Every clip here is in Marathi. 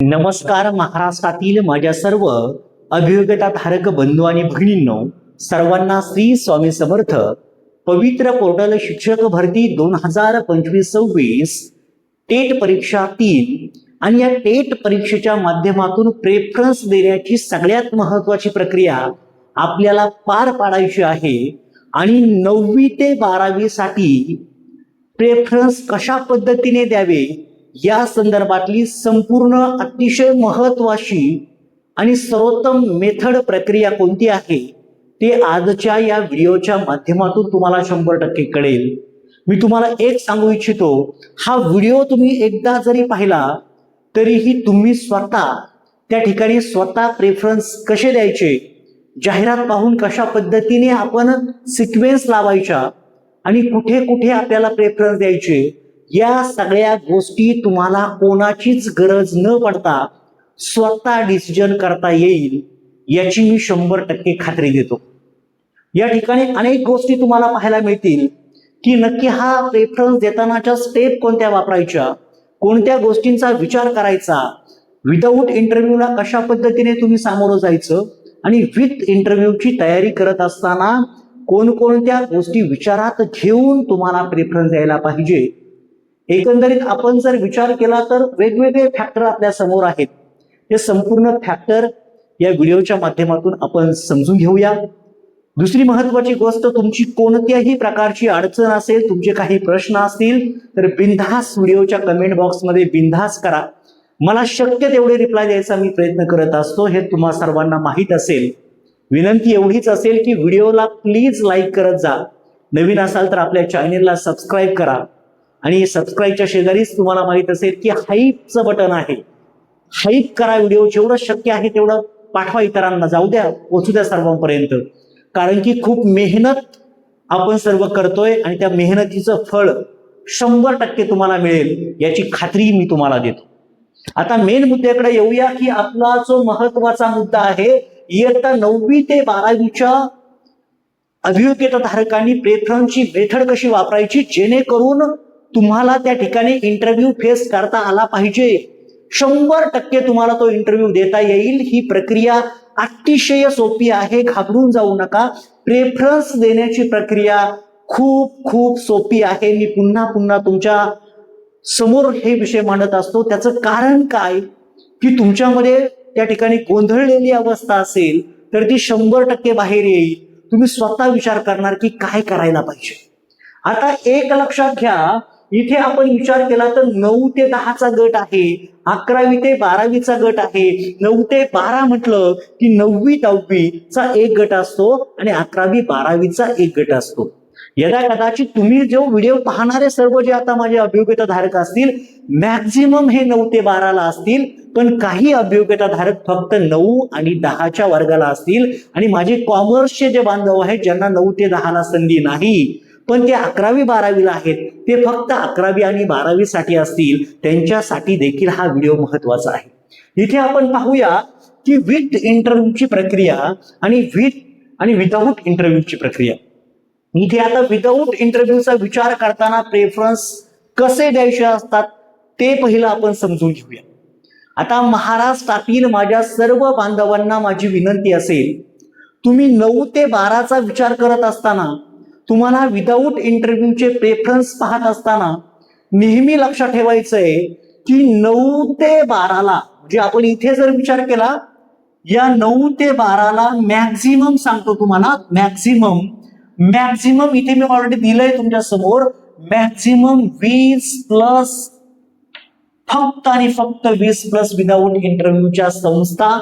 नमस्कार महाराष्ट्रातील माझ्या सर्व अभियोग्यताधारक बंधू आणि भगिनींनो, सर्वांना श्री स्वामी समर्थ. पवित्र पोर्टल शिक्षक भरती 2025-26 टेट परीक्षा 3 आणि या टेट परीक्षेच्या माध्यमातून प्रेफरन्स देण्याची सगळ्यात महत्त्वाची प्रक्रिया आपल्याला पार पाडायची आहे. आणि 9वी ते 12वी साठी प्रेफरन्स कशा पद्धतीने द्यावे या संदर्भातली संपूर्ण अतिशय महत्त्वाची आणि सर्वोत्तम मेथड प्रक्रिया कोणती आहे ते आजच्या या व्हिडिओच्या माध्यमातून तुम्हाला 100% कळेल. मी तुम्हाला एक सांगू इच्छितो, हा व्हिडिओ तुम्ही एकदा जरी पाहिला तरीही तुम्ही स्वतः त्या ठिकाणी प्रेफरन्स कसे द्यायचे, जाहिरात पाहून कशा पद्धतीने आपण सिक्वेन्स लावायच्या आणि कुठे कुठे आपल्याला प्रेफरन्स द्यायचे, या सगळ्या गोष्टी तुम्हाला कोणाचीच गरज न पडता स्वतः डिसिजन करता येईल याची मी 100% खात्री देतो. या ठिकाणी अनेक गोष्टी तुम्हाला पाहायला मिळतील की नक्की हा प्रेफरन्स देतानाच्या स्टेप कोणत्या वापरायच्या, कोणत्या गोष्टींचा विचार करायचा, विदाऊट इंटरव्ह्यूला कशा पद्धतीने तुम्ही सामोरं जायचं आणि विथ इंटरव्ह्यूची तयारी करत असताना कोणकोणत्या गोष्टी विचारात घेऊन तुम्हाला प्रेफरन्स द्यायला पाहिजे. एकंदरीत आपण जर विचार केला तर वेगवेगळे फॅक्टर आपल्या समोर आहेत. हे संपूर्ण फॅक्टर या व्हिडिओच्या माध्यमातून आपण समजून घेऊया. दुसरी महत्वाची गोष्ट, तुमची कोणत्याही प्रकारची अडचण असेल, तुमचे काही प्रश्न असतील तर बिनधास्त व्हिडिओच्या कमेंट बॉक्समध्ये बिनधास्त करा. मला शक्य तेवढे रिप्लाय द्यायचा मी प्रयत्न करत असतो, हे तुम्हा सर्वांना माहीत असेल. विनंती एवढीच असेल की व्हिडिओला प्लीज लाईक करत जा. नवीन असाल तर आपल्या चॅनेलला सबस्क्राईब करा आणि सबस्क्राईबच्या शेजारीच तुम्हाला माहित असेल की हाईपचं बटन आहे. हाईप करा व्हिडिओ, जेवढं शक्य आहे तेवढं पाठवा इतरांना, जाऊ द्या, पोचू द्या सर्वांपर्यंत. कारण की खूप मेहनत आपण सर्व करतोय आणि त्या मेहनतीचं फळ 100% तुम्हाला मिळेल याची खात्री मी तुम्हाला देतो. आता मेन मुद्द्याकडे येऊया की आपला जो महत्वाचा मुद्दा आहे, इयत्ता 9वी ते 12वीच्या अभियोग्यताधारकांनी प्रेफरन्सची मेथड कशी वापरायची जेणेकरून तुम्हाला त्या ठिकाणी इंटरव्ह्यू फेस करता आला पाहिजे. 100% तुम्हाला तो इंटरव्ह्यू देता येईल. ही प्रक्रिया अतिशय सोपी आहे, घाबरून जाऊ नका. प्रेफरन्स देण्याची प्रक्रिया खूप खूप सोपी आहे. मी पुन्हा पुन्हा तुमच्या समोर हे विषय मांडत असतो. त्याचं कारण काय की तुमच्यामध्ये त्या ठिकाणी गोंधळलेली अवस्था असेल तर ती 100% बाहेर येईल. तुम्ही स्वतः विचार करणार की काय करायला पाहिजे. आता एक लक्षात घ्या, इथे आपण विचार केला तर 9 ते 10चा गट आहे, 11वी ते 12वीचा गट आहे. 9 ते 12 म्हटलं की 9वी 10वीचा एक गट असतो आणि 11वी 12वीचा एक गट असतो. यदा कदाचित तुम्ही जो व्हिडिओ पाहणारे सर्व जे आता माझे अभियोग्यताधारक असतील, मॅक्झिमम हे 9 ते 12ला असतील, पण काही अभियोग्यताधारक फक्त 9 आणि 10च्या वर्गाला असतील. आणि माझे कॉमर्सचे जे बांधव आहेत ज्यांना 9 ते 10ला संधी नाही पण ते 11वी 12वीला आहेत, ते फक्त 11वी आणि 12वी साठी असतील, त्यांच्यासाठी देखील हा व्हिडिओ महत्वाचा आहे. इथे आपण पाहूया की विथ इंटरव्ह्यूची प्रक्रिया आणि विदाऊट इंटरव्ह्यूची प्रक्रिया. इथे आता विदाऊट इंटरव्ह्यूचा विचार करताना प्रेफरन्स कसे द्यायचे असतात ते पहिलं आपण समजून घेऊया. आता महाराष्ट्रातील माझ्या सर्व बांधवांना माझी विनंती असेल, तुम्ही 9 ते 12चा विचार करत असताना, तुम्हाला विदाऊट इंटरव्ह्यूचे प्रेफरन्स पाहत असताना नेहमी लक्षात ठेवायचंय की 9 ते 12ला म्हणजे आपण इथे जर विचार केला, या 9 ते 12ला मॅक्झिमम सांगतो तुम्हाला, मॅक्झिमम इथे मी ऑलरेडी दिलंय तुमच्या समोर, मॅक्झिमम 20+ फक्त आणि फक्त 20+ विदाऊट इंटरव्ह्यूच्या संस्था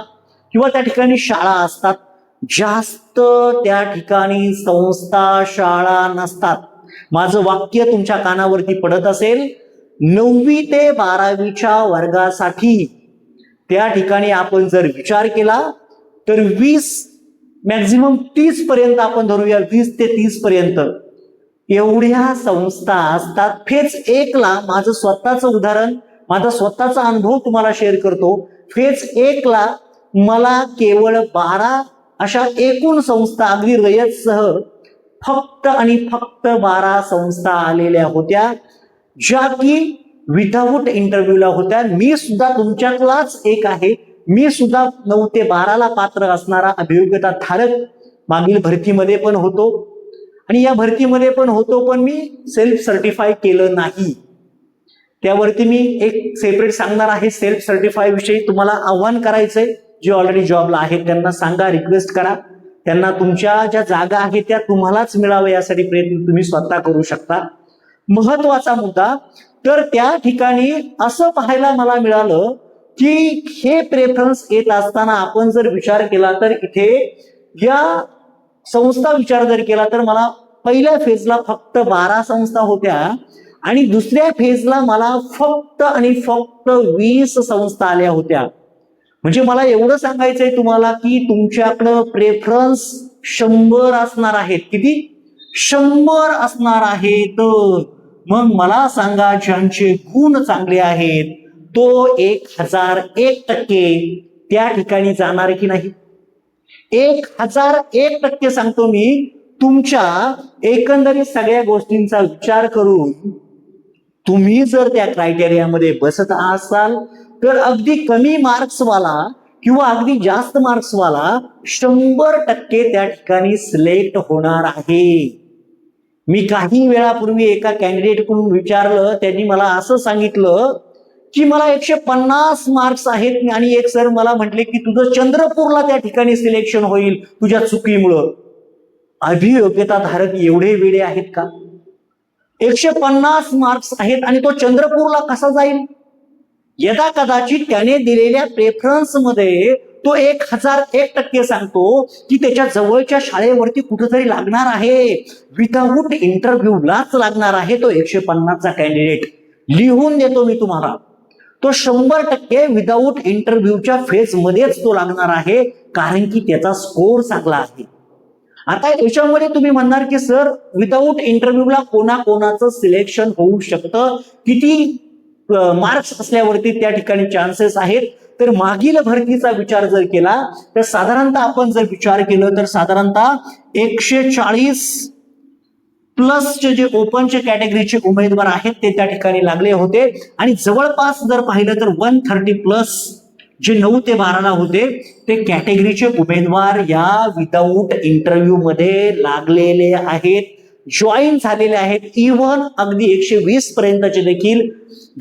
किंवा त्या ठिकाणी शाळा असतात. जास्त त्या ठिकाणी संस्था शाळा नसतात. माझं वाक्य तुमच्या कानावरती पडत असेल, 9वी ते 12वीच्या वर्गासाठी त्या ठिकाणी आपण जर विचार केला तर 20 मॅक्झिमम 30 पर्यंत आपण धरूया, 20 ते 30 पर्यंत एवढ्या संस्था असतात. फेज 1ला माझं स्वतःचं उदाहरण, माझा स्वतःचा अनुभव तुम्हाला शेअर करतो. फेज 1ला मला केवळ 12 अशा एकूण संस्था अगदी रयतसह फक्त आणि फक्त 12 संस्था आलेल्या होत्या, ज्या की विदाऊट इंटरव्ह्यूला होत्या. मी सुद्धा तुमच्यातलाच एक आहे. मी सुद्धा 9 ते 12ला पात्र असणारा अभियोग्यता धारक मागील भरतीमध्ये पण होतो आणि या भरतीमध्ये पण होतो, पण मी सेल्फ सर्टिफाय केलं नाही. त्यावरती मी एक सेपरेट सांगणार आहे. सेल्फ सर्टिफाय विषयी तुम्हाला आव्हान करायचंय. जे ऑलरेडी जॉबला आहेत त्यांना सांगा, रिक्वेस्ट करा. त्यांना तुमच्या ज्या जागा आहेत त्या तुम्हालाच मिळावं यासाठी प्रयत्न तुम्ही स्वतः करू शकता. महत्वाचा मुद्दा, तर त्या ठिकाणी असं पाहायला मला मिळालं की हे प्रेफरन्स येत असताना आपण जर विचार केला तर इथे या संस्था विचार जर केला तर मला पहिल्या फेजला फक्त 12 संस्था होत्या आणि दुसऱ्या फेजला मला फक्त आणि फक्त 20 संस्था आल्या होत्या. म्हणजे मला एवढं सांगायचंय तुम्हाला की तुमच्याकडं प्रेफरन्स 100 असणार आहेत. किती? 100 असणार आहेत. मग मला सांगा, ज्यांचे गुण चांगले आहेत तो 1001% त्या ठिकाणी जाणार की नाही? 1001% सांगतो मी. तुमच्या एकंदरीत सगळ्या गोष्टींचा विचार करून तुम्ही जर त्या क्रायटेरियामध्ये बसत असाल तर अगदी कमी मार्क्सवाला किंवा अगदी जास्त मार्क्सवाला 100% त्या ठिकाणी सिलेक्ट होणार आहे. मी काही वेळापूर्वी एका कॅन्डिडेटकडून विचारलं, त्यांनी मला असं सांगितलं की मला 150 मार्क्स आहेत आणि एक सर मला म्हटले की तुझं चंद्रपूरला त्या ठिकाणी सिलेक्शन होईल तुझ्या चुकीमुळं. अभियोग्यता धारक एवढे वेडे आहेत का? 150 मार्क्स आहेत आणि तो चंद्रपूरला कसा जाईल? यदा कदाचित त्याने दिलेल्या प्रेफरन्स मध्ये तो 1001% सांगतो की त्याच्या जवळच्या शाळेवरती कुठेतरी लागणार आहे. विदाऊट इंटरव्ह्यूलाच लागणार आहे तो 150चा कॅन्डिडेट. लिहून देतो मी तुम्हाला. तो 100% विदाऊट इंटरव्ह्यूच्या फेज मध्येच तो लागणार आहे, कारण की त्याचा स्कोर चांगला आहे. आता याच्यामध्ये तुम्ही म्हणणार की सर विदाऊट इंटरव्ह्यूला कोणाकोणाचं सिलेक्शन होऊ शकतं, किती मार्क्स असल्यावरती त्या ठिकाणी चान्सेस आहेत? तर मागील भरतीचा विचार जर केला तर साधारणतः आपण जर विचार केलं तर साधारणतः 140 प्लसचे जे ओपनचे कॅटेगरीचे उमेदवार आहेत ते त्या ठिकाणी लागले होते आणि जवळपास जर पाहिलं तर 130 प्लस जे 9 ते 12ला होते ते कॅटेगरीचे उमेदवार या विदाऊट इंटरव्ह्यू मध्ये लागलेले आहेत, जॉईन झालेले आहेत. इव्हन अगदी 120 पर्यंतचे देखील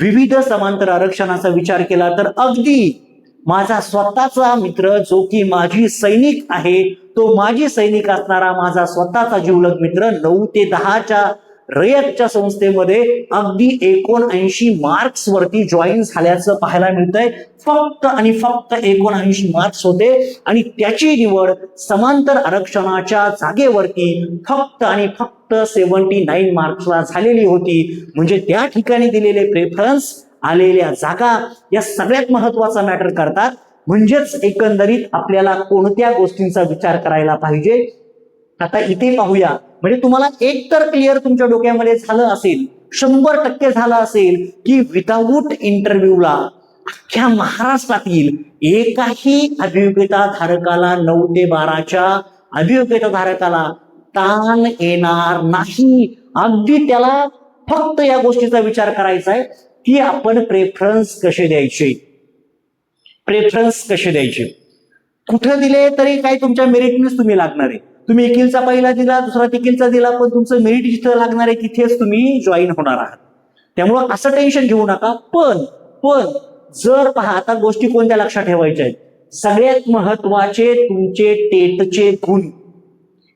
विविध समांतर आरक्षणाचा विचार केला तर अगदी माझा स्वतःचा मित्र जो की माजी सैनिक आहे, तो माजी सैनिक असणारा माझा स्वतःचा जिवलग मित्र 9 ते 10च्या रयतच्या संस्थेमध्ये अगदी 79 मार्क्स वरती जॉईन झाल्याचं पाहायला मिळतंय. फक्त आणि फक्त 79 मार्क्स होते आणि त्याची निवड समांतर आरक्षणाच्या जागेवरती फक्त आणि फक्त 79 मार्क्सला झालेली होती. म्हणजे त्या ठिकाणी दिलेले प्रेफरन्स, आलेल्या जागा या सगळ्यात महत्वाचा मॅटर करतात. म्हणजेच एकंदरीत आपल्याला कोणत्या गोष्टींचा विचार करायला पाहिजे. आता इथे पाहूया. म्हणजे तुम्हाला एक तर क्लिअर तुमच्या डोक्यामध्ये झालं असेल, 100% झालं असेल की विदाऊट इंटरव्ह्यूला अख्ख्या महाराष्ट्रातील एकाही अभियोग्यता धारकाला 9 ते 12च्या अभियोग्यता धारकाला ताण येणार नाही. अगदी त्याला फक्त या गोष्टीचा विचार करायचा आहे की आपण प्रेफरन्स कसे द्यायचे, प्रेफरन्स कसे द्यायचे. कुठे दिले तरी काही तुमच्या मेरिटनेच तुम्ही लागणार आहे. तुम्ही एकीलचा पहिला दिला, दुसरा तिकीलचा दिला, पण तुमचं मेरिट जिथं लागणार आहे तिथेच तुम्ही जॉईन होणार आहात. त्यामुळं असं टेन्शन घेऊ नका. पण जर पहा, आता गोष्टी कोणत्या लक्षात ठेवायच्या आहेत. सगळ्यात महत्वाचे तुमचे टेटचे गुण.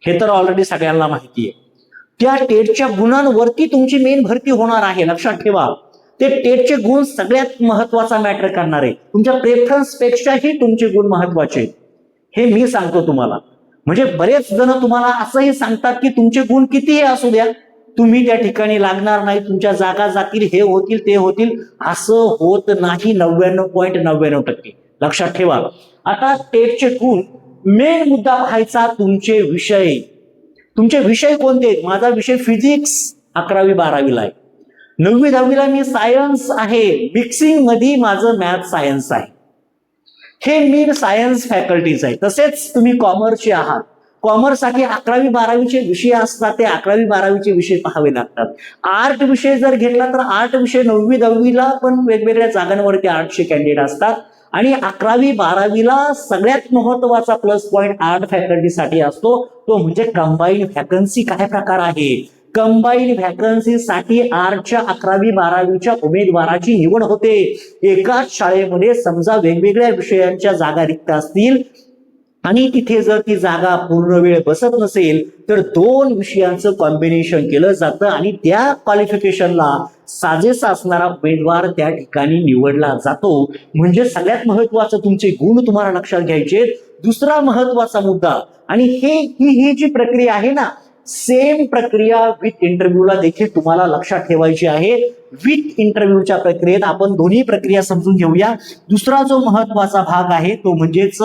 हे तर ऑलरेडी सगळ्यांना माहिती आहे. त्या टेटच्या गुणांवरती तुमची मेन भरती होणार आहे, लक्षात ठेवा. ते टेटचे गुण सगळ्यात महत्वाचा मॅटर करणार आहे. तुमच्या प्रेफरन्स पेक्षाही तुमचे गुण महत्वाचे, हे मी सांगतो तुम्हाला. म्हणजे बरेच जण तुम्हाला असंही सांगतात की तुमचे गुण कितीही असू द्या, तुम्ही त्या ठिकाणी लागणार नाही, तुमच्या जागा जातील, हे होतील ते होतील. असं होत नाही 99.99%. लक्षात ठेवा. आता टेटचे गुण, मेन मुद्दा पाहायचा तुमचे विषय. तुमचे विषय कोणते? माझा विषय फिजिक्स 11वी 12वीला आहे. 9वी 10वीला मी सायन्स आहे, मिक्सिंग मध्ये माझं मॅथ सायन्स आहे. हे मी सायन्स फॅकल्टीच आहे. तसेच तुम्ही कॉमर्सचे आहात कॉमर्ससाठी 11वी-12वीचे विषय असतात, ते 11वी-12वीचे विषय पाहावे लागतात. आर्ट विषय जर घेतला तर आर्ट विषय 9वी-10वीला पण वेगवेगळ्या जागांवरती आर्टचे कॅन्डिडेट असतात. आणि 11वी-12वीला सगळ्यात महत्वाचा प्लस पॉइंट आर्ट फॅकल्टीसाठी असतो, तो म्हणजे कंबाईन व्हॅकन्सी काय प्रकार आहे. कंबाईन व्हॅकन्सीसाठी आर्टच्या 11वी-12वीच्या उमेदवाराची निवड होते. एकाच शाळेमध्ये समजा वेगवेगळ्या विषयांच्या जागा रिक्त असतील आणि तिथे जर ती जागा पूर्ण वेळ बसत नसेल तर 2 विषयांचं कॉम्बिनेशन केलं जातं आणि त्या क्वालिफिकेशनला साजेसा असणारा उमेदवार त्या ठिकाणी निवडला जातो. म्हणजे सगळ्यात महत्वाचं तुमचे गुण तुम्हाला लक्षात घ्यायचे. दुसरा महत्वाचा मुद्दा, आणि ही जी प्रक्रिया आहे ना, सेम प्रक्रिया विथ इंटरव्ह्यूला देखील तुम्हाला लक्षात ठेवायची आहे. विथ इंटरव्ह्यूच्या प्रक्रियेत आपण दोन्ही प्रक्रिया समजून घेऊया. दुसरा जो महत्वाचा भाग आहे तो म्हणजेच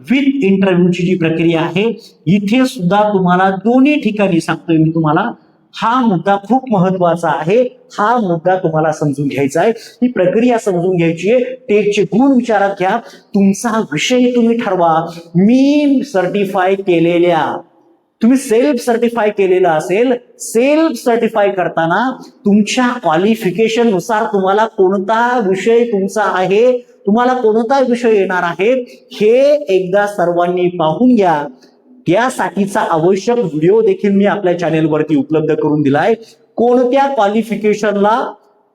विथ इंटरव्ह्यूची जी प्रक्रिया आहे, इथे सुद्धा तुम्हाला दोन्ही ठिकाणी सांगतोय मी तुम्हाला, हा मुद्दा खूप महत्वाचा आहे. हा मुद्दा तुम्हाला समजून घ्यायचा आहे. ही प्रक्रिया समजून घ्यायची आहे. टेटचे गुण विचारात घ्या, तुमचा विषय तुम्ही ठरवा. मी सर्टिफाय केलेल्या, तुम्ही सेल्फ सर्टिफाय केलेलं असेल, सेल्फ सर्टिफाय करताना तुमच्या क्वालिफिकेशन नुसार तुम्हाला कोणता विषय तुमचा आहे, तुम्हाला कोणता विषय येणार आहे, हे एकदा सर्वांनी पाहून घ्या. त्यासाठीचा आवश्यक व्हिडिओ देखील मी आपल्या चॅनेलवरती उपलब्ध करून दिलाय. कोणत्या क्वालिफिकेशनला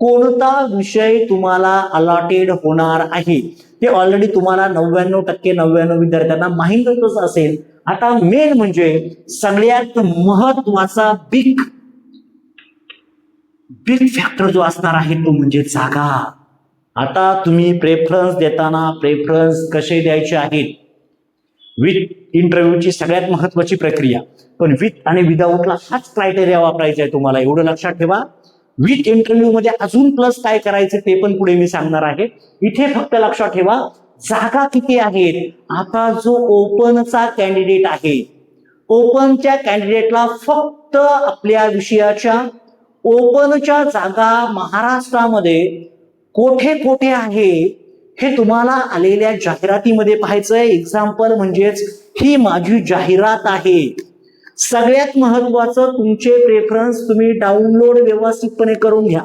कोणता विषय तुम्हाला अलॉटेड होणार आहे ते ऑलरेडी तुम्हाला 99% विद्यार्थ्यांना माहीतच असेल. आता मेन म्हणजे सगळ्यात महत्वाचा बिग फॅक्टर जो असणार आहे तो म्हणजे जागा. आता तुम्ही प्रेफरन्स देताना प्रेफरन्स कसे द्यायचे आहेत, विथ इंटरव्ह्यूची सगळ्यात महत्वाची प्रक्रिया, पण विथ आणि विदाऊटला हाच क्रायटेरिया वापरायचा आहे तुम्हाला, एवढं लक्षात ठेवा. विथ इंटरव्ह्यू मध्ये अजून प्लस काय करायचे ते पण पुढे मी सांगणार आहे. इथे फक्त लक्षात ठेवा जागा किती आहेत. आता जो ओपनचा कॅन्डिडेट आहे, ओपनच्या कॅन्डिडेटला फक्त आपल्या विषयाच्या ओपनच्या जागा महाराष्ट्रामध्ये कोठे कोठे आहे हे तुम्हाला आलेल्या जाहिरातीमध्ये पाहायचंय. एक्झाम्पल म्हणजेच ही माझी जाहिरात आहे. सगळ्यात महत्वाचं तुमचे प्रेफरन्स तुम्ही डाउनलोड व्यवस्थितपणे करून घ्या.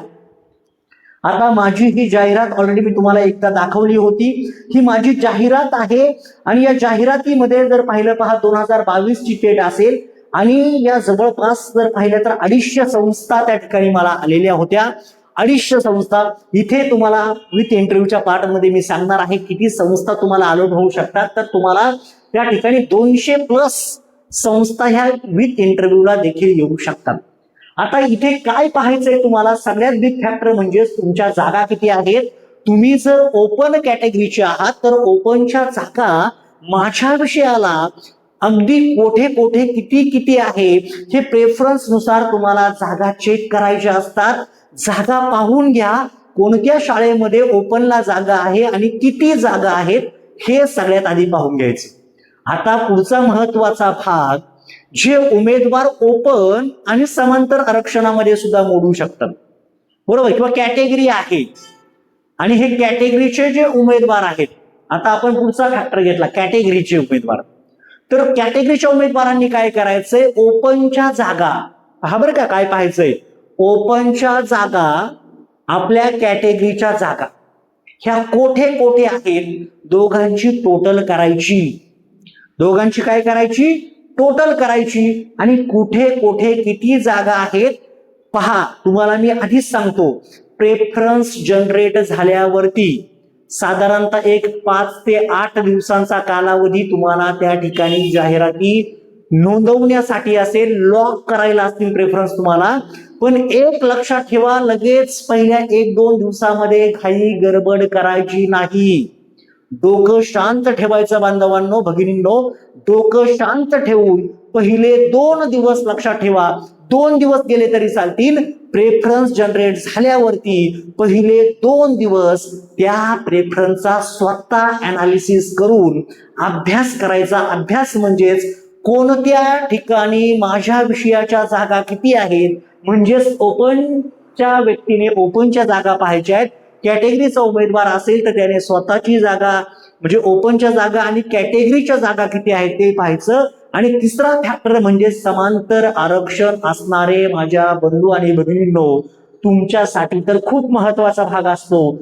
आता माझी ही जाहिरात ऑलरेडी मी तुम्हाला एकदा दाखवली होती. ही माझी जाहिरात आहे आणि या जाहिरातीमध्ये जर पाहिलं पहा 2022 ची डेट असेल आणि या जवळपास जर पाहिलं तर 250 संस्था त्या ठिकाणी मला आलेल्या होत्या. 250 संस्था. इथे तुम्हाला विथ इंटरव्ह्यूच्या पार्टमध्ये मी सांगणार आहे किती संस्था तुम्हाला अलॉट होऊ शकतात. तर तुम्हाला त्या ठिकाणी 200+ संस्था ह्या विथ इंटरव्ह्यूला देखील येऊ शकतात. आता इथे काय पाहायचंय तुम्हाला, सगळ्यात बिग फॅक्टर म्हणजे तुमच्या जागा किती आहेत. तुम्ही जर ओपन कॅटेगरीचे आहात तर ओपनच्या जागा माझ्या विषयाला अगदी कोठे कोठे किती किती आहे हे प्रेफरन्स नुसार तुम्हाला जागा चेक करायच्या असतात. जागा पाहून घ्या कोणत्या शाळेमध्ये ओपनला जागा आहे आणि किती जागा आहेत हे सगळ्यात आधी पाहून घ्यायचं. आता पुढचा महत्वाचा भाग, जे उमेदवार ओपन आणि समांतर आरक्षणामध्ये सुद्धा मोडू शकतात, बरोबर, किंवा कॅटेगरी आहे आणि हे कॅटेगरीचे जे उमेदवार आहेत. आता आपण पुढचा फॅक्टर घेतला कॅटेगरीचे उमेदवार. तर कॅटेगरीच्या उमेदवारांनी काय करायचंय, ओपनच्या जागा पहा बरं का, काय पाहायचंय, ओपनच्या जागा आपल्या कॅटेगरीच्या जागा ह्या कोठे कोठे आहेत दोघांची टोटल करायची. दोघांची काय करायची, टोटल करायची आणि कुठे कुठे किती जागा आहेत पहा. तुम्हाला मी आधीच सांगतो, प्रेफरन्स जनरेट झाल्यावरती साधारणतः एक 5 ते 8 दिवसांचा कालावधी तुम्हाला त्या ठिकाणी जाहिराती नोंदवण्यासाठी असेल, लॉक करायला असतील प्रेफरन्स तुम्हाला. पण एक लक्षात ठेवा, लगेच पहिल्या 1-2 दिवसामध्ये घाई गडबड करायची नाही. डोकं शांत ठेवायचं बांधवांनो, भगिनींनो, डोकं शांत ठेवून पहिले 2 दिवस लक्षात ठेवा. 2 दिवस गेले तरी चालतील. प्रेफरन्स जनरेट झाल्यावरती पहिले 2 दिवस त्या प्रेफरन्सचा स्वतः अनालिसिस करून अभ्यास करायचा. अभ्यास म्हणजेच कोणत्या ठिकाणी माझ्या विषयाच्या जागा किती आहेत, म्हणजेच ओपनच्या व्यक्तीने ओपनच्या जागा पाहायच्या आहेत. कॅटेगरीचा उमेदवार असेल तर त्याने स्वतःची जागा म्हणजे ओपनच्या जागा आणि कॅटेगरीच्या जागा किती आहेत ते पाहायचं. आणि तिसरा फॅक्टर म्हणजे समांतर आरक्षण असणारे माझ्या बंधू आणि भगिनींनो, तुमच्यासाठी तर खूप महत्वाचा भाग असतो.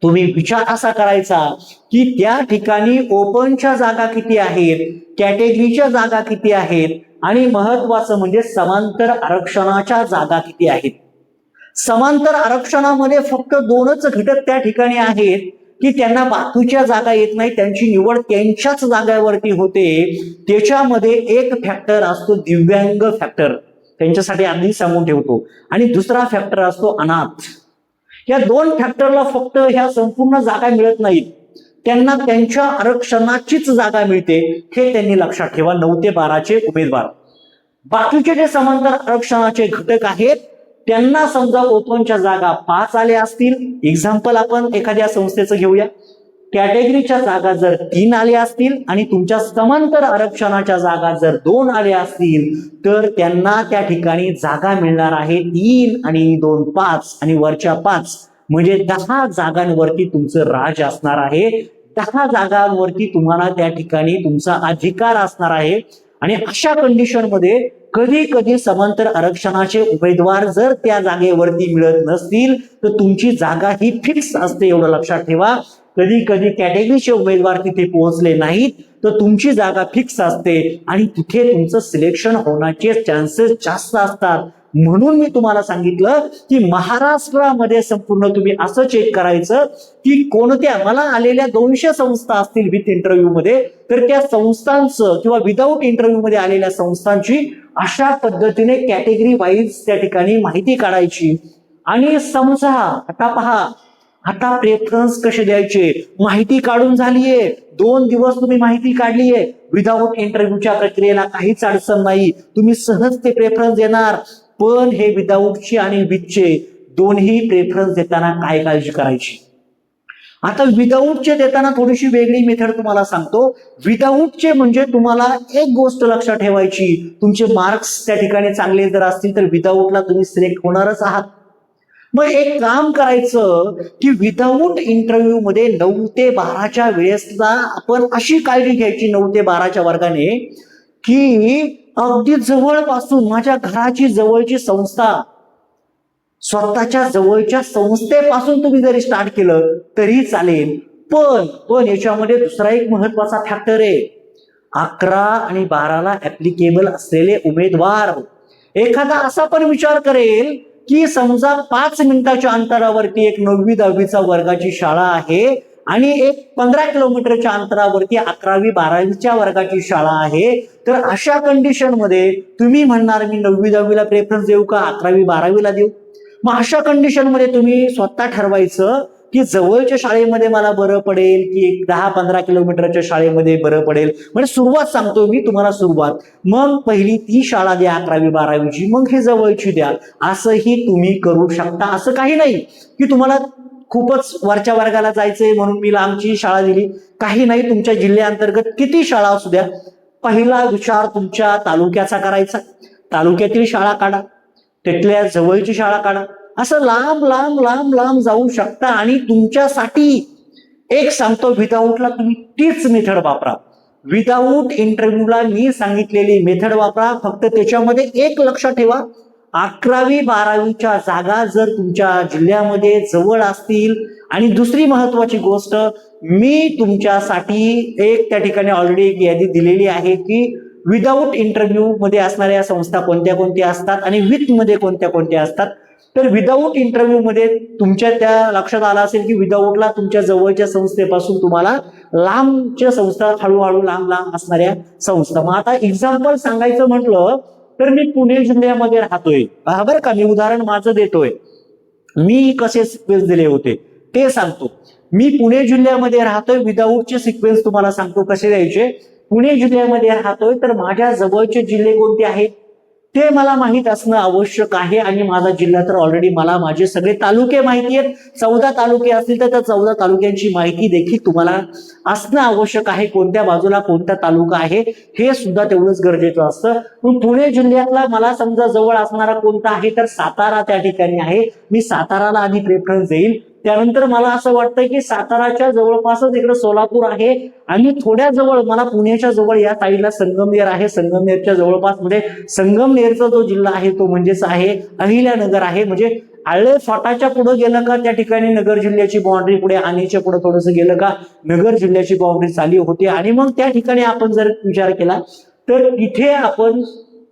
तुम्ही विचार असा करायचा की त्या ठिकाणी ओपनच्या जागा किती आहेत, कॅटेगरीच्या जागा किती आहेत, आणि महत्वाचं म्हणजे समांतर आरक्षणाच्या जागा किती आहेत. समांतर आरक्षणामध्ये फक्त दोनच घटक त्या ठिकाणी आहेत की त्यांना बाकीच्या जागा येत नाही, त्यांची निवड त्यांच्याच जागावरती होते. त्याच्यामध्ये एक फॅक्टर असतो दिव्यांग फॅक्टर, त्यांच्यासाठी आधी सांगून ठेवतो, आणि दुसरा फॅक्टर असतो अनाथ. या दोन फॅक्टरला फक्त ह्या संपूर्ण जागा मिळत नाहीत, त्यांना त्यांच्या आरक्षणाचीच जागा मिळते, हे त्यांनी लक्षात ठेवा. 9 ते 12 उमेदवार. बाकीचे जे समांतर आरक्षणाचे घटक आहेत त्यांना समजा ओपनच्या जागा 5 आल्या असतील, एक्झाम्पल आपण एखाद्या संस्थेचं घेऊया, कॅटेगरीच्या जागा जर 3 आल्या असतील आणि तुमच्या समांतर आरक्षणाच्या जागा जर 2 आल्या असतील, तर त्यांना त्या ठिकाणी जागा मिळणार आहे 3 आणि 2 5 आणि वरच्या 5 म्हणजे 10 जागांवरती तुमचं राज असणार आहे. 10 जागांवरती तुम्हाला त्या ठिकाणी तुमचा अधिकार असणार आहे. आणि अशा कंडिशनमध्ये कधी कधी समांतर आरक्षणाचे उमेदवार जर त्या जागेवरती मिळत नसतील तर तुमची जागा ही फिक्स असते, एवढं लक्षात ठेवा. कधी कधी कॅटेगरीचे उमेदवार तिथे पोहोचले नाहीत तर तुमची जागा फिक्स असते आणि तिथे तुमचं सिलेक्शन होण्याचे चान्सेस जास्त असतात. म्हणून मी तुम्हाला सांगितलं की महाराष्ट्रामध्ये संपूर्ण तुम्ही असं चेक करायचं की कोणत्या, मला आलेल्या 200 संस्था असतील विथ इंटरव्ह्यू मध्ये, तर त्या संस्थांचं किंवा विदाऊट इंटरव्ह्यू मध्ये आलेल्या संस्थांची अशा पद्धतीने कॅटेगरी वाईज त्या ठिकाणी माहिती काढायची. आणि समजा आता पहा, आता प्रेफरन्स कसे द्यायचे, माहिती काढून झालीये, 2 दिवस तुम्ही माहिती काढलीये, विदाऊट इंटरव्ह्यूच्या प्रक्रियेला काहीच अडचण नाही, तुम्ही सहज ते प्रेफरन्स देणार. पण हे विदाऊटचे आणि विथचे दोन्ही प्रेफरन्स देताना काय काळजी करायची. आता विदाऊटचे देताना थोडीशी वेगळी मेथड तुम्हाला सांगतो. विदाऊटचे म्हणजे तुम्हाला एक गोष्ट लक्षात ठेवायची, तुमचे मार्क्स त्या ठिकाणी चांगले जर असतील तर विदाऊटला तुम्ही सिलेक्ट होणारच आहात. मग एक काम करायचं की विदाऊट इंटरव्ह्यू मध्ये 9 ते 12च्या वेळेसला आपण अशी काळजी घ्यायची 9 ते 12च्या वर्गाने की अगदी जवळपासून माझ्या घराची जवळची संस्था, स्वतःच्या जवळच्या संस्थेपासून तुम्ही जरी स्टार्ट केलं तरी चालेल. पण याच्यामध्ये दुसरा एक महत्वाचा फॅक्टर आहे, 11 आणि 12ला ऍप्लिकेबल असलेले उमेदवार. एखादा असा पण विचार करेल की समजा 5 मिनिटाच्या अंतरावरती एक 9वी 10वीचा वर्गाची शाळा आहे आणि एक 15 किलोमीटरच्या अंतरावरती 11वी 12वीच्या वर्गाची शाळा आहे, तर अशा कंडिशन मध्ये तुम्ही म्हणणार मी 9वी 10वीला प्रेफरन्स देऊ का 11वी 12वीला देऊ. मग अशा कंडिशन मध्ये तुम्ही स्वतः ठरवायचं की जवळच्या शाळेमध्ये मला बरं पडेल की 10-15 किलोमीटरच्या शाळेमध्ये बरं पडेल. म्हणजे सुरुवात सांगतो मी तुम्हाला, सुरुवात मग पहिली ती शाळा द्या 11वी 12वीची, मग हे जवळची द्या, असंही तुम्ही करू शकता. असं काही नाही की तुम्हाला खूपच वरच्या वर्गाला जायचंय म्हणून मी लांबची शाळा दिली, काही नाही. तुमच्या जिल्ह्याअंतर्गत किती शाळा असू द्या, पहिला विचार तुमच्या तालुक्याचा करायचा, तालुक्यातील शाळा काढा, तिथल्या जवळची शाळा काढा, असं लांब लांब लांब लांब जाऊ शकता. आणि तुमच्यासाठी एक सांगतो, विदाऊटला तुम्ही तीच मेथड वापरा. विदाऊट इंटरव्ह्यूला मी सांगितलेली मेथड वापरा. फक्त त्याच्यामध्ये एक लक्षात ठेवा, 11वी 12वीच्या जागा जर तुमच्या जिल्ह्यामध्ये जवळ असतील, आणि दुसरी महत्वाची गोष्ट, मी तुमच्यासाठी एक त्या ठिकाणी ऑलरेडी एक यादी दिलेली आहे की विदाऊट इंटरव्ह्यू मध्ये असणाऱ्या संस्था कोणत्या कोणत्या असतात आणि विथ मध्ये कोणत्या कोणत्या असतात. तर विदाऊट इंटरव्ह्यू मध्ये तुमच्या त्या लक्षात आलं असेल की विदाऊटला तुमच्या जवळच्या संस्थेपासून तुम्हाला लांबच्या संस्था, हळूहळू लांब लांब असणाऱ्या संस्था. मग आता एक्झाम्पल सांगायचं म्हटलं तर मी पुणे जिल्ह्यामध्ये राहतोय, बरं का, मी उदाहरण माझं देतोय, मी कसे सिक्वेन्स दिले होते ते सांगतो. मी पुणे जिल्ह्यामध्ये राहतोय, विदाऊटचे सिक्वेन्स तुम्हाला सांगतो कसे द्यायचे. पुणे जिल्ह्यामध्ये राहतोय तर माझ्या जवळचे जिल्हे कोणते आहेत ते मला माहित असणं आवश्यक आहे. आणि माझा जिल्हा तर ऑलरेडी मला माझे सगळे तालुके माहिती आहेत. 14 तालुके असतील तर त्या 14 तालुक्यांची माहिती देखील तुम्हाला असणं आवश्यक आहे. कोणत्या बाजूला कोणता तालुका आहे हे सुद्धा तेवढंच गरजेचं असतं. पण पुणे जिल्ह्यातला मला समजा जवळ असणारा कोणता आहे तर सातारा त्या ठिकाणी आहे, मी साताराला आधी प्रेफरन्स देईल. त्यानंतर मला असं वाटतं की साताराच्या जवळपासच इकडे सोलापूर आहे आणि थोड्या जवळ मला पुण्याच्या जवळ या साईडला संगमनेर आहे. संगमनेरच्या जवळपास मध्ये संगमनेरचा जो जिल्हा आहे तो म्हणजेच आहे अहिल्यानगर आहे. म्हणजे आळे फाटाच्या पुढे गेलं का त्या ठिकाणी नगर जिल्ह्याची बाउंड्री, पुढे आणीच्या पुढे थोडस गेलं का नगर जिल्ह्याची बाउंड्री चालू होते. आणि मग त्या ठिकाणी आपण जर विचार केला तर तिथे आपण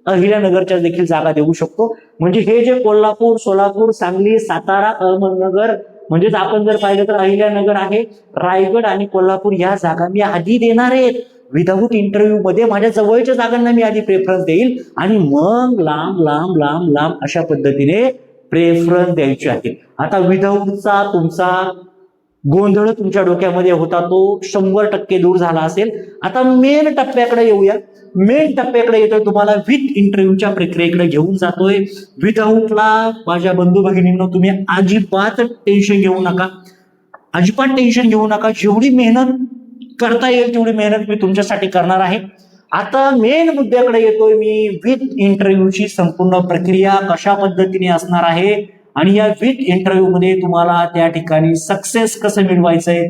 अहिल्यानगरच्या देखील जागा देऊ शकतो. म्हणजे हे जे कोल्हापूर, सोलापूर, सांगली, सातारा, अहमदनगर म्हणजेच आपण जर पाहिलं तर अहिल्यानगर आहे, रायगड आणि कोल्हापूर या जागा मी आधी देणार आहेत. विदाऊट इंटरव्ह्यू मध्ये माझ्या जवळच्या जागांना मी आधी प्रेफरन्स देईल आणि मग लांब लांब लांब लांब अशा पद्धतीने प्रेफरन्स द्यायचे आहे. आता विदाऊटचा तुमचा गोंधळ तुमच्या डोक्यामध्ये होता तो 100% दूर झाला असेल. आता मेन टप्प्याकडे येऊया. मेन टप्प्याकडे येतोय, तुम्हाला विथ इंटरव्ह्यूच्या प्रक्रियेकडे घेऊन जातोय. विदाऊटला माझ्या बंधू भगिनींनो तुम्ही अजिबात टेन्शन घेऊ नका, अजिबात टेन्शन घेऊ नका. जेवढी मेहनत करता येईल तेवढी मेहनत मी तुमच्यासाठी करणार आहे. आता मेन मुद्द्याकडे येतोय मी. विथ इंटरव्ह्यूची संपूर्ण प्रक्रिया कशा पद्धतीने असणार आहे आणि या विथ इंटरव्ह्यू मध्ये तुम्हाला त्या ठिकाणी सक्सेस कसं मिळवायचंय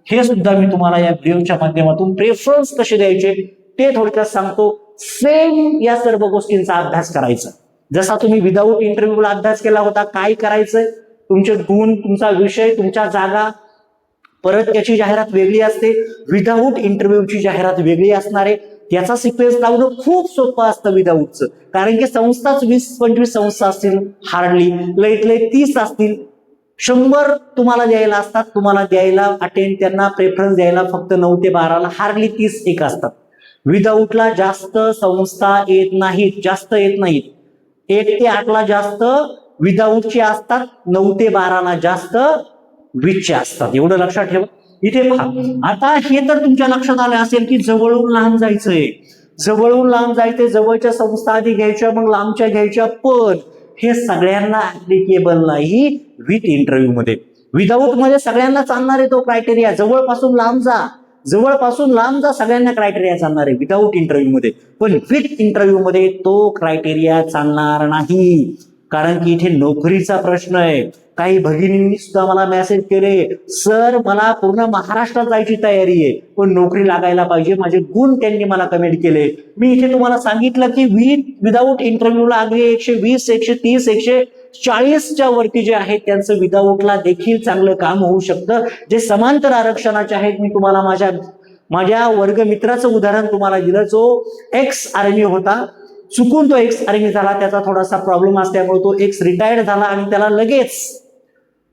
हे सुद्धा मी तुम्हाला या व्हिडिओच्या माध्यमातून प्रेफरन्स कसे द्यायचे ते थोडक्यात सांगतो. सेम या सर्व गोष्टींचा अभ्यास करायचा जसा तुम्ही विदाऊट इंटरव्ह्यूला अभ्यास केला होता. काय करायचंय, तुमचे गुण, तुमचा विषय, तुमच्या जागा, परत त्याची जाहिरात वेगळी असते. विदाऊट इंटरव्ह्यूची जाहिरात वेगळी असणार आहे. त्याचा सिक्वेन्स लावणं खूप सोपं असतं विदाऊटचं, कारण की संस्थाच 20-25 संस्था असतील, हार्डली लईत लई 30 असतील. 100 तुम्हाला द्यायला असतात, तुम्हाला द्यायला अटेंड त्यांना प्रेफरन्स द्यायला फक्त 9 ते 12ला हार्डली 30 एक असतात. विदाऊटला जास्त संस्था येत नाहीत, जास्त येत नाहीत. 1 ते 8ला जास्त विदाऊटचे असतात, 9 ते 12ला जास्त विथचे असतात. एवढं लक्षात ठेवा. इथे पहा, आता हे तर तुमच्या लक्षात आलं असेल की जवळून लांब जायचंय, जवळून लांब जायचंय. जवळच्या संस्था आधी घ्यायच्या मग लांबच्या घ्यायच्या, पण हे सगळ्यांना ऍप्लिकेबल नाही विथ इंटरव्ह्यू मध्ये. विदाऊट मध्ये सगळ्यांना चालणार आहे तो क्रायटेरिया. जवळपासून लांब जा, जवळपासून लांब जा, सगळ्यांना क्रायटेरिया चालणार आहे विदाऊट इंटरव्ह्यू मध्ये. पण विथ इंटरव्ह्यू मध्ये तो क्रायटेरिया चालणार नाही, कारण की इथे नोकरीचा प्रश्न आहे. काही भगिनींनी सुद्धा मला मेसेज केले, सर मला पूर्ण महाराष्ट्रात जायची तयारी आहे पण नोकरी लागायला पाहिजे, माझे गुण त्यांनी मला कमेंट केले. मी इथे तुम्हाला सांगितलं की विदाऊट इंटरव्ह्यूला अगदी 120, 130, 140च्या वरती जे आहेत त्यांचं विदाऊटला देखील चांगलं काम होऊ शकतं. जे समांतर आरक्षणाचे आहेत, मी तुम्हाला माझ्या वर्गमित्राचं उदाहरण तुम्हाला दिलं, जो एक्स आर्मी होता. चुकून तो एक्स आर्मी झाला, त्याचा थोडासा प्रॉब्लेम असल्यामुळे तो एक्स रिटायर्ड झाला आणि त्याला लगेच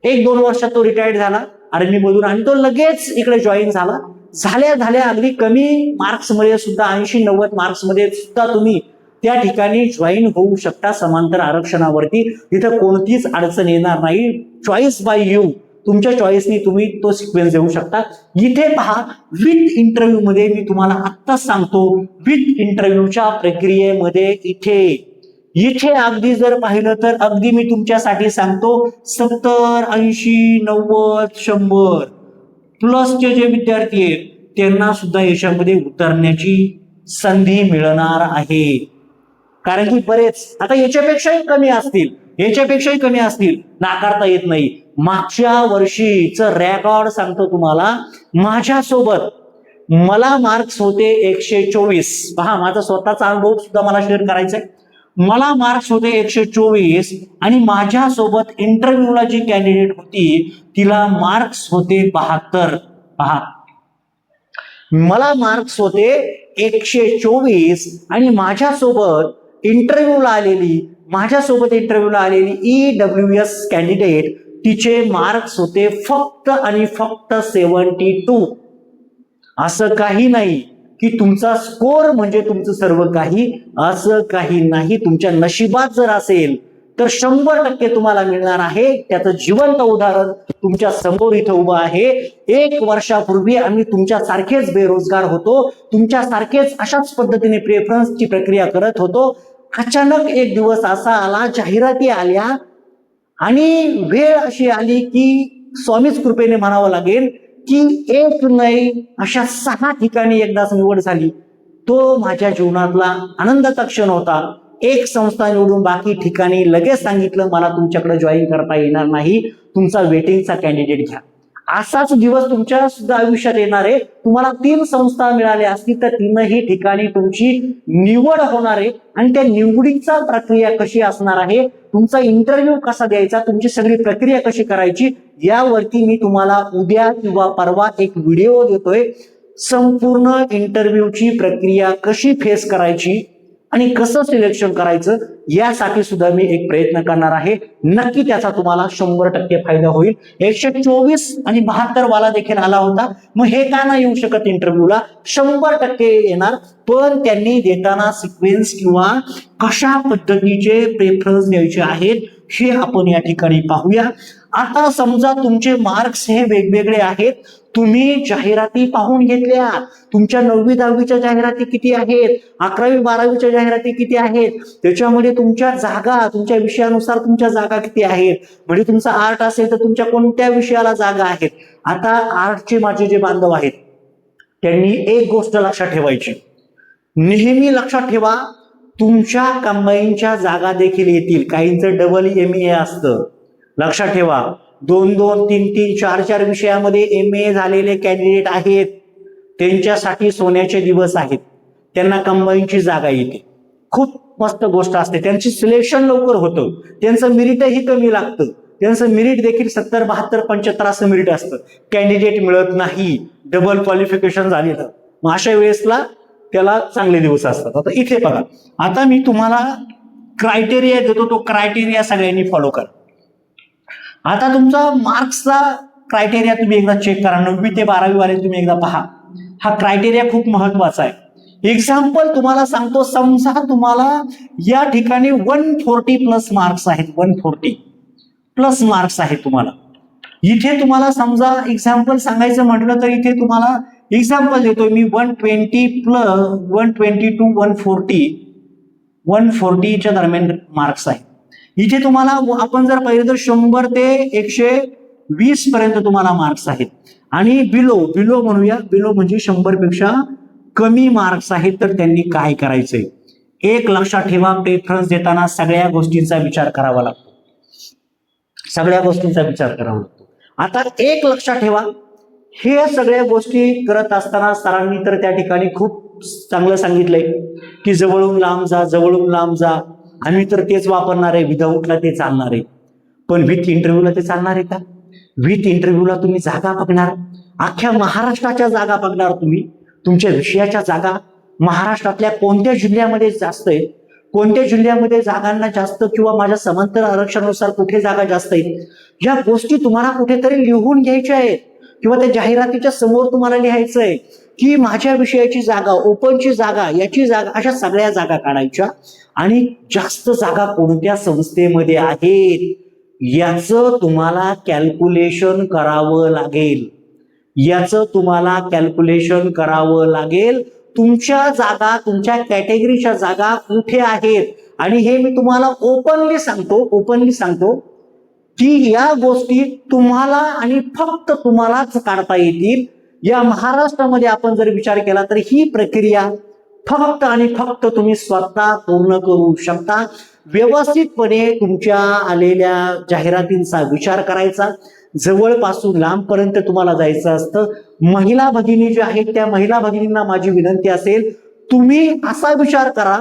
1-2 वर्षात तो रिटायर्ड झाला आर्मीमधून आणि तो लगेच इकडे जॉईन झाला. झाल्या अगदी कमी मार्क्स मध्ये सुद्धा 80-90 मार्क्स मध्ये सुद्धा तुम्ही त्या ठिकाणी जॉईन होऊ शकता समांतर आरक्षणावरती. तिथं कोणतीच अडचण येणार नाही. चॉईस बाय यू, तुमच्या चॉईसनी तुम्ही तो सिक्वेन्स देऊ शकता. इथे पहा, विथ इंटरव्ह्यू मध्ये मी तुम्हाला आत्ताच सांगतो, विथ इंटरव्ह्यूच्या प्रक्रियेमध्ये इथे अगदी जर पाहिलं तर अगदी मी तुमच्यासाठी सांगतो 70, 80, 90, 100 प्लसचे जे विद्यार्थी आहेत त्यांना सुद्धा याच्यामध्ये उतरण्याची संधी मिळणार आहे. कारण की बरेच आता याच्यापेक्षाही कमी असतील, नाकारता येत नाही. मागच्या वर्षीचं रेकॉर्ड सांगतो तुम्हाला, माझ्यासोबत मला मार्क्स होते 124. पहा, माझा स्वतःचा अनुभव सुद्धा मला शेअर करायचा आहे. मला मार्क्स होते 124 आणि माझ्यासोबत इंटरव्ह्यूला जी कॅन्डिडेट होती तिला मार्क्स होते 72. पहा, मला मार्क्स होते 124 आणि माझ्यासोबत इंटरव्ह्यूला आलेली EWS कॅन्डिडेट, तिचे मार्क्स होते फक्त आणि फक्त 72. असं काही नाही की तुमचा स्कोर म्हणजे तुमचं सर्व काही, असं काही नाही. तुमच्या नशिबात जर असेल तर 100% तुम्हाला मिळणार आहे. त्याचं जिवंत उदाहरण तुमच्या समोर इथं उभं आहे. 1 वर्षापूर्वी आम्ही तुमच्या सारखेच बेरोजगार होतो, तुमच्या सारखेच अशाच पद्धतीने प्रेफरन्सची प्रक्रिया करत होतो. अचानक एक दिवस असा आला, जाहिराती आल्या आणि वेळ अशी आली की स्वामीच कृपेने म्हणावं लागेल की 1 नाही अशा 6 ठिकाणी एकदाच निवड झाली. तो माझ्या जीवनातला आनंदाचा क्षण होता. एक संस्था निवडून बाकी ठिकाणी लगेच सांगितलं मला तुमच्याकडे जॉईन करता येणार नाही, तुमचा वेटिंगचा कॅन्डिडेट घ्या. असाच दिवस तुमच्या सुद्धा आयुष्यात येणार आहे. तुम्हाला 3 संस्था मिळाल्या असतील तर 3ही ठिकाणी तुमची निवड होणार आहे आणि त्या निवडीचा प्रक्रिया कशी असणार आहे, तुमचा इंटरव्ह्यू कसा द्यायचा, तुमची सगळी प्रक्रिया कशी करायची, यावरती मी तुम्हाला उद्या किंवा परवा एक व्हिडिओ देतोय. संपूर्ण इंटरव्ह्यूची प्रक्रिया कशी फेस करायची आणि कसं सिलेक्शन करायचं यासाठी सुद्धा मी एक प्रयत्न करणार आहे. नक्की त्याचा तुम्हाला 100% फायदा होईल. 124 आणि 72 वाला देखील आला होता. मग हे का नाही येऊ शकत इंटरव्ह्यूला? 100% येणार, पण त्यांनी देताना सिक्वेन्स किंवा कशा पद्धतीचे प्रेफरन्स द्यायचे आहेत हे आपण या ठिकाणी पाहूया. आता समजा तुमचे मार्क्स हे वेगवेगळे आहेत, तुम्ही जाहिराती पाहून घेतल्या, तुमच्या 9वी 10वीच्या जाहिराती किती आहेत, 11वी 12वीच्या जाहिराती किती आहेत, त्याच्यामध्ये तुमच्या जागा, तुमच्या विषयानुसार तुमच्या जागा किती आहेत, म्हणजे तुमचा आर्ट असेल तर तुमच्या कोणत्या विषयाला जागा आहेत. आता आर्टचे माझे जे बांधव आहेत त्यांनी एक गोष्ट लक्षात ठेवायची, नेहमी लक्षात ठेवा, तुमच्या कंबाईनच्या जागा देखील येतील. काहींचं डबल MA असतं, लक्षात ठेवा. 2-2, 3-3, 4-4 विषयामध्ये MA झालेले कॅन्डिडेट आहेत, त्यांच्यासाठी सोन्याचे दिवस आहेत. त्यांना कंबाईनची जागा येते. खूप मस्त गोष्ट असते. त्यांची सिलेक्शन लवकर होतं, त्यांचं मेरिटही कमी लागतं. त्यांचं मेरिट देखील 70, 72, 75 असं मेरिट असतं. कॅन्डिडेट मिळत नाही, डबल क्वालिफिकेशन झालेलं. मग अशा वेळेसला त्याला चांगले दिवस असतात. आता इथे बघा, आता मी तुम्हाला क्रायटेरिया देतो, तो क्रायटेरिया सगळ्यांनी फॉलो करा. आता तुमचा मार्क्सचा क्रायटेरिया तुम्ही एकदा चेक करा. 9वी ते 12वी वाले तुम्ही एकदा पहा. हा क्रायटेरिया खूप महत्वाचा आहे. एक्झाम्पल तुम्हाला सांगतो, समजा तुम्हाला या ठिकाणी 140 प्लस मार्क्स आहेत, 140 प्लस मार्क्स आहेत तुम्हाला. इथे तुम्हाला समजा एक्झाम्पल सांगायचं म्हटलं तर इथे तुम्हाला एक्झाम्पल देतोय मी 120 प्लस 120 टू 140च्या दरम्यान मार्क्स आहेत. इथे तुम्हाला आपण जर पाहिलं तर 100 ते 120 पर्यंत तुम्हाला मार्क्स आहेत. आणि बिलो म्हणूया, बिलो म्हणजे 100 पेक्षा कमी मार्क्स आहेत. तर त्यांनी काय करायचंय, एक लक्षात ठेवा, प्रेफरन्स देताना सगळ्या गोष्टींचा विचार करावा लागतो. सगळ्या गोष्टींचा विचार करावा लागतो. आता एक लक्षात ठेवा, हे सगळ्या गोष्टी करत असताना सरांनी तर त्या ठिकाणी खूप चांगलं सांगितलंय की जवळून लांब जा, जवळून लांब जा. आम्ही तर तेच वापरणार आहे, विदाऊटला ते चालणार आहे. पण विथ इंटरव्ह्यूला ते चालणार आहे का? विथ इंटरव्ह्यूला तुम्ही जागा बघणार, अख्ख्या महाराष्ट्राच्या जागा बघणार तुम्ही. तुमच्या विषयाच्या जागा महाराष्ट्रातल्या कोणत्या जिल्ह्यामध्ये जास्त आहेत, कोणत्या जिल्ह्यामध्ये जागांना जास्त किंवा माझ्या समांतर आरक्षणानुसार कुठे जागा जास्त आहेत, या गोष्टी तुम्हाला कुठेतरी लिहून घ्यायच्या आहेत किंवा त्या जाहिरातीच्या समोर तुम्हाला लिहायचं आहे की माझ्या विषयाची जागा, ओपनची जागा, याची जागा, अशा सगळ्या जागा काढायच्या. आणि जास्त जागा कोणत्या संस्थेमध्ये आहेत याचं तुम्हाला कॅल्क्युलेशन करावं लागेल. तुमच्या जागा, तुमच्या कॅटेगरीच्या जागा कुठे आहेत. आणि हे मी तुम्हाला ओपनली सांगतो की या गोष्टी तुम्हाला आणि फक्त तुम्हालाच काढता येतील. या महाराष्ट्रामध्ये आपण जर विचार केला तर ही प्रक्रिया फक्त आणि फक्त तुम्ही स्वतः पूर्ण करू शकता. व्यवस्थितपणे तुमच्या आलेल्या जाहिरातींचा विचार करायचा, जवळपासून लांबपर्यंत तुम्हाला जायचं असतं. महिला भगिनी ज्या आहेत त्या महिला भगिनींना माझी विनंती असेल, तुम्ही असा विचार करा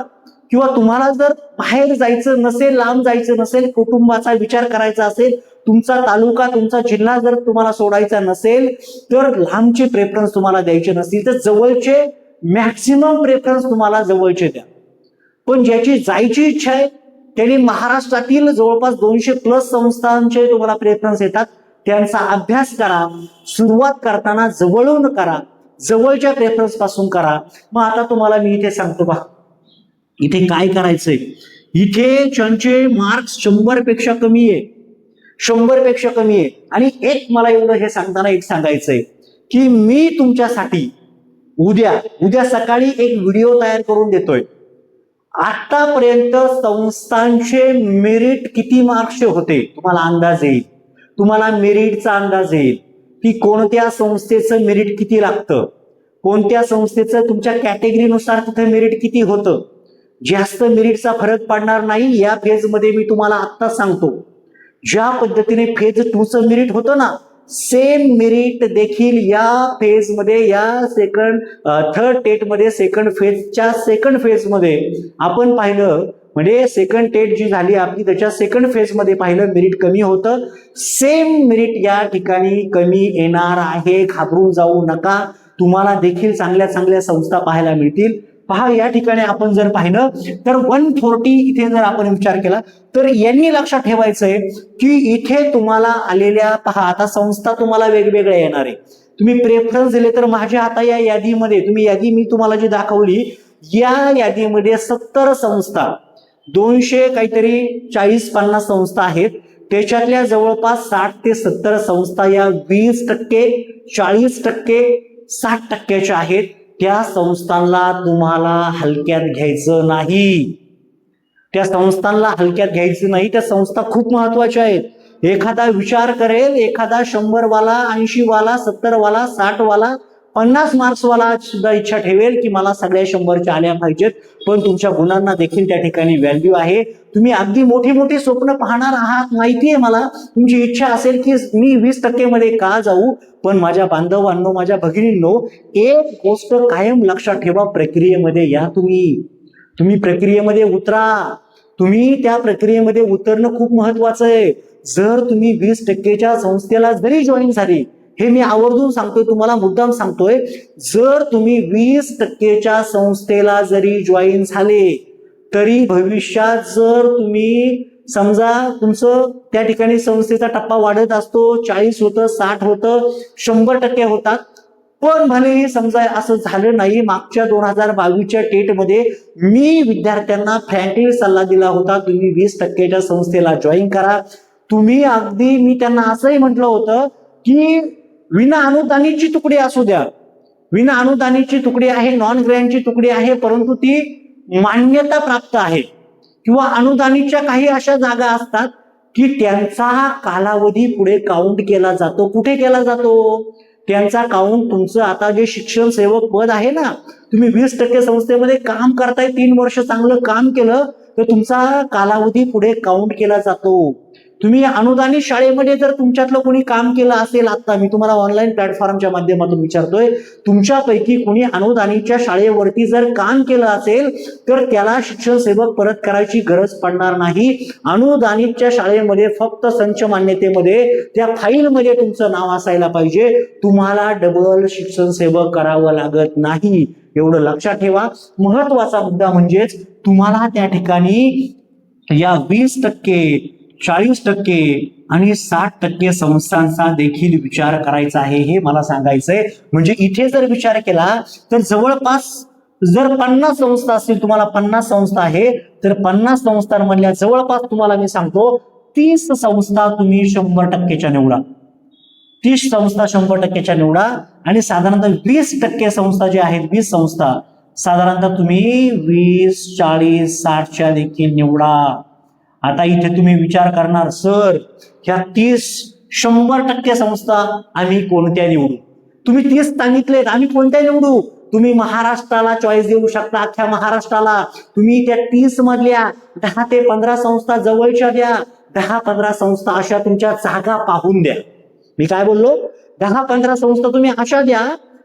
किंवा तुम्हाला जर बाहेर जायचं नसेल, लांब जायचं नसेल, कुटुंबाचा विचार करायचा असेल, तुमचा तालुका, तुमचा जिल्हा जर तुम्हाला सोडायचा नसेल, तर लांबचे प्रेफरन्स तुम्हाला द्यायचे नसतील तर जवळचे मॅक्सिमम प्रेफरन्स तुम्हाला जवळचे द्या. पण ज्याची जायची इच्छा आहे त्यांनी महाराष्ट्रातील जवळपास 200 प्लस संस्थांचे तुम्हाला प्रेफरन्स येतात, त्यांचा अभ्यास करा. सुरुवात करताना जवळून करा, जवळच्या प्रेफरन्स पासून करा. मग आता तुम्हाला मी इथे सांगतो पहा, इथे काय करायचंय. इथे ज्यांचे मार्क्स 100 पेक्षा कमी आहे, 100 पेक्षा कमी आहे. आणि एक मला एवढं हे सांगताना एक सांगायचंय की मी तुमच्यासाठी उद्या सकाळी एक व्हिडिओ तयार करून देतोय. आतापर्यंत संस्थांचे मेरिट किती मार्क्सचे होते तुम्हाला अंदाज येईल. तुम्हाला मेरिटचा अंदाज येईल की कोणत्या संस्थेचं मेरिट किती लागतं, कोणत्या संस्थेचं तुमच्या कॅटेगरीनुसार तिथे मेरिट किती होतं. जास्त मेरिटचा फरक पडणार नाही या फेजमध्ये. मी तुम्हाला आत्ता सांगतो, ज्या पद्धतीने फेज 2चं मेरिट होतं ना, सेम मेरिट देखील या फेजमध्ये, या थर्ड टेटमध्ये, सेकंड फेजमध्ये आपण पाहिलं. म्हणजे सेकंड टेट जी झाली आपली त्याच्या सेकंड फेजमध्ये पाहिलं मेरिट कमी होतं. सेम मेरिट या ठिकाणी कमी येणार आहे. घाबरून जाऊ नका. तुम्हाला देखील चांगल्या चांगल्या संस्था पाहायला मिळतील. पहा, या ठिकाणी आपण जर पाहिलं तर 140 इथे जर आपण विचार केला तर यांनी लक्षात ठेवायचंय की इथे तुम्हाला आलेल्या, पहा आता संस्था तुम्हाला वेगवेगळ्या येणार आहे. तुम्ही प्रेफरन्स दिले तर माझ्या आता या यादीमध्ये, तुम्ही यादी मी तुम्हाला जी दाखवली, या यादीमध्ये 70 संस्था, 200 काहीतरी 40-50 संस्था आहेत. त्याच्यातल्या जवळपास 60 ते 70 संस्था या 20%, 40%, 60%च्या आहेत. त्या संस्थांना तुम्हाला हलक्यात घ्यायचं नाही. त्या संस्थांना हलक्यात घ्यायचं नाही. त्या संस्था खूप महत्वाच्या आहेत. एखादा विचार करेल, एखादा 100 वाला, 80 वाला, 70 वाला, 60 वाला, 50 मार्क्स वाला सुद्धा इच्छा ठेवेल की मला सगळ्या 100च्या आल्या पाहिजेत. पण तुमच्या गुणांना देखील त्या ठिकाणी व्हॅल्यू आहे. तुम्ही अगदी मोठी मोठी स्वप्न पाहणार आहात, माहितीये मला. तुमची इच्छा असेल की मी 20% मध्ये का जाऊ. पण माझ्या बांधवांनो, माझ्या भगिनींनो, एक गोष्ट कायम लक्षात ठेवा, प्रक्रियेमध्ये या. तुम्ही प्रक्रियेमध्ये उतरा. तुम्ही त्या प्रक्रियेमध्ये उतरणं खूप महत्वाचं आहे. जर तुम्ही 20%च्या संस्थेला जरी जॉईन झाली, हे मी आवर्जून सांगतोय तुम्हाला, मुद्दाम सांगतोय, जर तुम्ही 20%च्या संस्थेला जरी जॉईन झाले तरी भविष्यात जर तुम्ही समजा तुमचं त्या ठिकाणी संस्थेचा टप्पा वाढत असतो, 40 होतं, 60 होतं, 100% होतात. पण भलेही समजा असं झालं नाही, मागच्या 2022च्या टेटमध्ये मी विद्यार्थ्यांना फ्रँकली सल्ला दिला होता, तुम्ही 20%च्या संस्थेला जॉईन करा. तुम्ही अगदी, मी त्यांना असंही म्हटलं होतं की विना अनुदानितची तुकडी असू द्या, विना अनुदानितची तुकडी आहे, नॉन ग्रँटची तुकडी आहे, परंतु ती मान्यता प्राप्त आहे. किंवा अनुदानितच्या काही अशा जागा असतात की त्यांचा कालावधी पुढे काउंट केला जातो. कुठे केला जातो? त्यांचा काउंट तुमचं आता जे शिक्षण सेवक पद आहे ना, तुम्ही 20% संस्थेमध्ये काम करताय, 3 वर्ष चांगलं काम केलं तर तुमचा कालावधी पुढे काउंट केला जातो. तुम्ही अनुदानित शाळेमध्ये जर तुमच्यातलं कोणी काम केलं असेल, आता मी तुम्हाला ऑनलाईन प्लॅटफॉर्मच्या माध्यमातून विचारतोय, तुमच्यापैकी कोणी अनुदानितच्या शाळेवरती जर काम केलं असेल तर त्याला शिक्षण सेवक परत करायची गरज पडणार नाही. अनुदानितच्या शाळेमध्ये फक्त संच मान्यतेमध्ये त्या फाईलमध्ये तुमचं नाव असायला पाहिजे. तुम्हाला डबल शिक्षण सेवक करावं लागत नाही. एवढं लक्षात ठेवा. महत्वाचा मुद्दा म्हणजेच तुम्हाला त्या ठिकाणी या 20%, 40% आणि 60% संस्थांचा देखील विचार करायचा आहे, हे मला सांगायचंय. म्हणजे इथे जर विचार केला तर जवळपास जर 50 संस्था असतील, तुम्हाला 50 संस्था आहे तर 50 संस्थांमधल्या जवळपास तुम्हाला मी सांगतो 30 संस्था तुम्ही 100%च्या निवडा. 30 संस्था 100%च्या निवडा आणि साधारणतः 20% संस्था ज्या आहेत, 20 संस्था साधारणतः तुम्ही 20, 40, 60च्या देखील निवडा. आता इथे तुम्ही विचार करणार, सर ह्या 30, 100% संस्था आम्ही कोणत्या निवडू? तुम्ही 30 सांगितलेत, आम्ही कोणत्या निवडू? तुम्ही महाराष्ट्राला चॉईस देऊ शकता, अख्ख्या महाराष्ट्राला. तुम्ही त्या 30 मधल्या 10 ते 15 संस्था जवळच्या द्या. 10-15 संस्था अशा तुमच्या जागा पाहून द्या. मी काय बोललो? 10-15 संस्था तुम्ही अशा द्या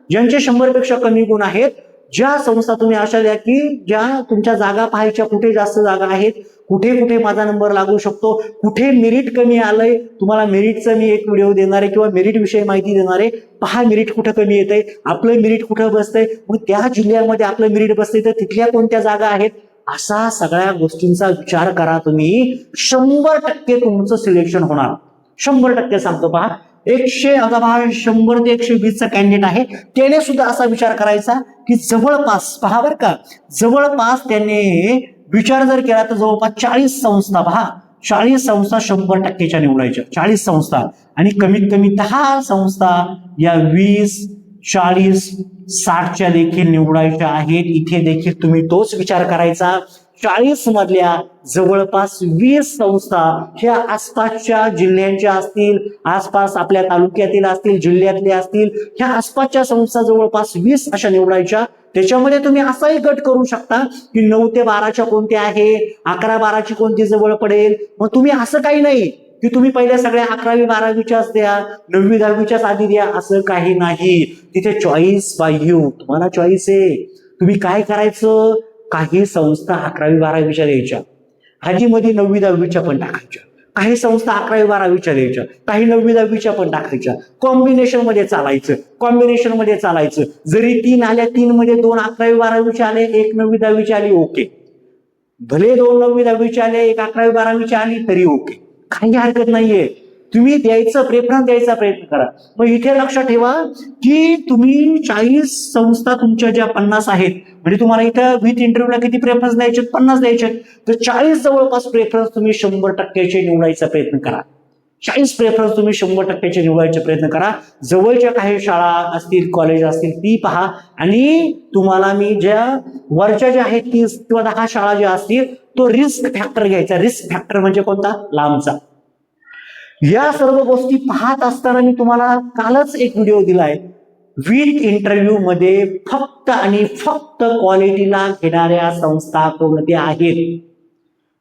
ज्यांचे 100पेक्षा कमी गुण आहेत. ज्या संस्था तुम्ही अशा द्या की ज्या तुमच्या जागा पाहायच्या, कुठे जास्त जागा आहेत, कुठे कुठे माझा नंबर लागू शकतो, कुठे मेरिट कमी आलंय. तुम्हाला मेरिटचं मी एक व्हिडिओ देणार आहे किंवा मेरिट विषयी माहिती देणार आहे. पहा मेरिट कुठं कमी येतंय, आपलं मेरिट कुठं बसतंय, मग त्या जिल्ह्यामध्ये आपलं मेरिट बसतंय तर तिथल्या कोणत्या जागा आहेत. असा सगळ्या गोष्टींचा विचार करा तुम्ही. 100% तुमचं सिलेक्शन होणार. 100% सांगतो. पहा 100 ते 120चा कॅन्डिडेट आहे, त्याने सुद्धा असा विचार करायचा की जवळपास, पहा बरं का, जवळपास त्याने विचार जर केला तर जवळपास 40 संस्था, पहा 40 संस्था 100%च्या निवडायच्या. 40 संस्था आणि कमीत कमी 10 संस्था या 20, 40, 60च्या देखील निवडायच्या आहेत. इथे देखील तुम्ही तोच विचार करायचा. 40 मधल्या जवळपास 20 संस्था ह्या आसपासच्या जिल्ह्यांच्या असतील, आसपास आपल्या तालुक्यातील असतील, जिल्ह्यातल्या असतील, ह्या आसपासच्या संस्था जवळपास 20 अशा निवडायच्या. त्याच्यामध्ये तुम्ही असाही गट करू शकता की 9 ते 12च्या कोणते आहे, 11-12ची कोणती जवळ पडेल. मग तुम्ही असं काही नाही की तुम्ही पहिले सगळ्या 11वी-12वीच्याच द्या, 9वी-10वीच्याच आधी द्या, असं काही नाही. तिथे चॉईस बाय यू, तुम्हाला चॉईस आहे. तुम्ही काय करायचं, काही संस्था 11वी-12वीच्या द्यायच्या, आधीमध्ये 9वी-10वीच्या पण टाकायच्या, काही संस्था 11वी-12वीच्या द्यायच्या, काही 9वी-10वीच्या पण टाकायच्या. कॉम्बिनेशन मध्ये चालायचं. जरी 3 आल्या, 3 मध्ये 2 11वी-12वीचे आले, 1 9वी-10वीचे आली, ओके. भले 2 9वी-10वीचे आले, 1 11वी-12वीचे आली तरी ओके, काही हरकत नाहीये. तुम्ही प्रेफरन्स द्यायचा प्रयत्न करा. मग इथे लक्षात ठेवा की तुम्ही 40 संस्था तुमच्या ज्या 50 आहेत, म्हणजे तुम्हाला इथं विथ इंटरव्ह्यूला किती प्रेफरन्स द्यायचे, 50 द्यायचे, तर 40 जवळपास प्रेफरन्स तुम्ही 100% निवडायचा प्रयत्न करा. 40 प्रेफरन्स तुम्ही 100% निवडायचा प्रयत्न करा. जवळच्या काही शाळा असतील, कॉलेज असतील, ती पहा. आणि तुम्हाला मी ज्या वरच्या ज्या आहेत 30 किंवा 10 शाळा ज्या असतील, तो रिस्क फॅक्टर घ्यायचा. रिस्क फॅक्टर म्हणजे कोणता, लांबचा. या सर्व गोष्टी पाहत असताना मी तुम्हाला कालच एक व्हिडिओ दिलाय. विथ इंटरव्ह्यू मध्ये फक्त आणि फक्त क्वालिटीला घेणाऱ्या संस्था कोणत्या आहेत,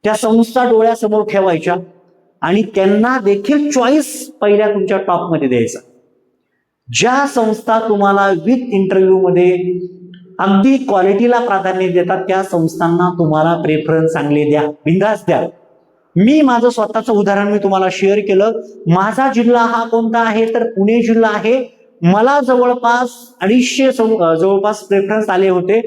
त्या संस्था डोळ्यासमोर ठेवायच्या आणि त्यांना देखील चॉईस पहिल्या तुमच्या टॉप मध्ये द्यायचा. ज्या संस्था तुम्हाला विथ इंटरव्ह्यू मध्ये अगदी क्वालिटीला प्राधान्य देतात, त्या संस्थांना तुम्हाला प्रेफरन्स चांगले द्या, बिंदास द्या. मी माझं स्वतःचं उदाहरण मी तुम्हाला शेअर केलं. माझा जिल्हा हा कोणता आहे, तर पुणे जिल्हा आहे. मला जवळपास 250 प्रेफरन्स आले होते,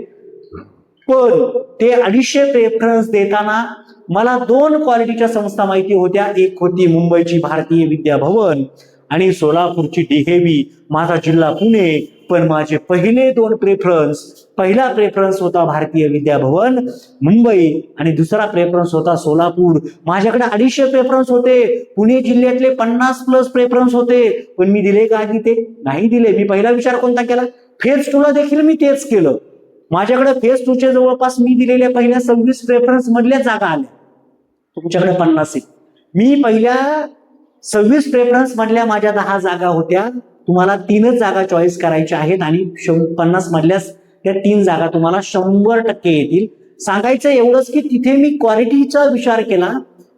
पण ते 250 प्रेफरन्स देताना मला 2 क्वालिटीच्या संस्था माहिती होत्या. एक होती मुंबईची भारतीय विद्या भवन आणि सोलापूरची DAV. माझा जिल्हा पुणे, पण माझे पहिले 2 प्रेफरन्स, पहिला प्रेफरन्स होता भारतीय विद्या भवन मुंबई आणि दुसरा प्रेफरन्स होता सोलापूर. माझ्याकडे 250 प्रेफरन्स होते. पुणे जिल्ह्यातले 50+ प्रेफरन्स होते, पण मी दिले का आधी, ते नाही दिले. मी पहिला विचार कोणता केला, फेज 2 ला देखील मी तेच केलं. माझ्याकडे फेज 2 चे जवळपास मी दिलेल्या पहिल्या 26 प्रेफरन्स मधल्या जागा आल्या. तुमच्याकडे 50 आहे. मी पहिल्या 26 प्रेफरन्स मधल्या माझ्या 10 जागा होत्या. तुम्हाला 3च जागा चॉईस करायच्या आहेत आणि 50 मधल्या त्या 3 जागा तुम्हाला 100% येतील. सांगायचं एवढंच की तिथे मी क्वालिटीचा विचार केला.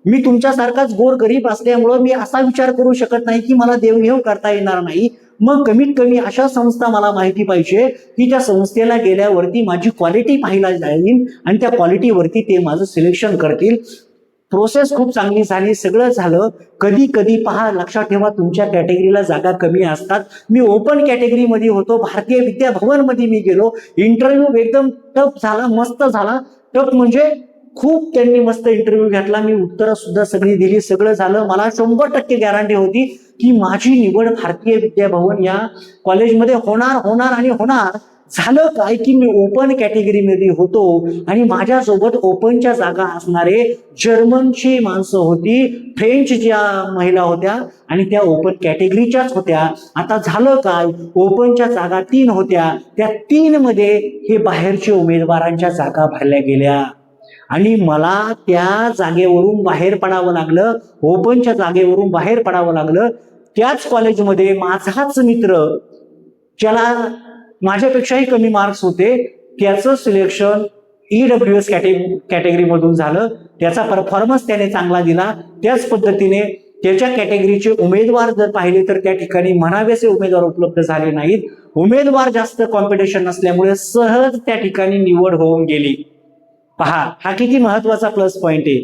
मी तुमच्यासारखाच गोरगरीब असल्यामुळं मी असा विचार करू शकत नाही की मला देवघेव करता येणार नाही. मग कमीत कमी अशा संस्था मला माहिती पाहिजे की त्या संस्थेला गेल्यावरती माझी क्वालिटी पाहायला जाईल आणि त्या क्वालिटीवरती ते माझं सिलेक्शन करतील. प्रोसेस खूप चांगली झाली, सगळं झालं. कधी कधी पहा, लक्षात ठेवा, तुमच्या कॅटेगरीला जागा कमी असतात. मी ओपन कॅटेगरीमध्ये होतो, भारतीय विद्या भवन मध्ये मी गेलो. इंटरव्ह्यू एकदम टफ झाला, मस्त झाला. टफ म्हणजे खूप त्यांनी मस्त इंटरव्ह्यू घेतला. मी उत्तरं सुद्धा सगळी दिली, सगळं झालं. मला 100% गॅरंटी होती की माझी निवड भारतीय विद्या भवन या कॉलेजमध्ये होणार. झालं काय की मी ओपन कॅटेगरीमध्ये होतो आणि माझ्यासोबत ओपनच्या जागा असणारे जर्मनची माणसं होती, फ्रेंच ज्या महिला होत्या आणि त्या ओपन कॅटेगरीच्याच होत्या. आता झालं काय, ओपनच्या जागा 3 होत्या, त्या 3 मध्ये हे बाहेरच्या उमेदवारांच्या जागा भरल्या गेल्या आणि मला त्या जागेवरून बाहेर पडावं लागलं, ओपनच्या जागेवरून बाहेर पडावं लागलं. त्याच कॉलेजमध्ये माझाच मित्र, ज्याला माझ्यापेक्षाही कमी मार्क्स होते, त्याचं सिलेक्शन EWS कॅटेगरीमधून झालं. त्याचा परफॉर्मन्स त्याने चांगला दिला. त्याच पद्धतीने त्याच्या कॅटेगरीचे उमेदवार जर पाहिले तर त्या ठिकाणी म्हणावेसे उमेदवार उपलब्ध झाले नाहीत. उमेदवार जास्त कॉम्पिटिशन नसल्यामुळे सहज त्या ठिकाणी निवड होऊन गेली. पहा, हा किती महत्वाचा प्लस पॉइंट आहे.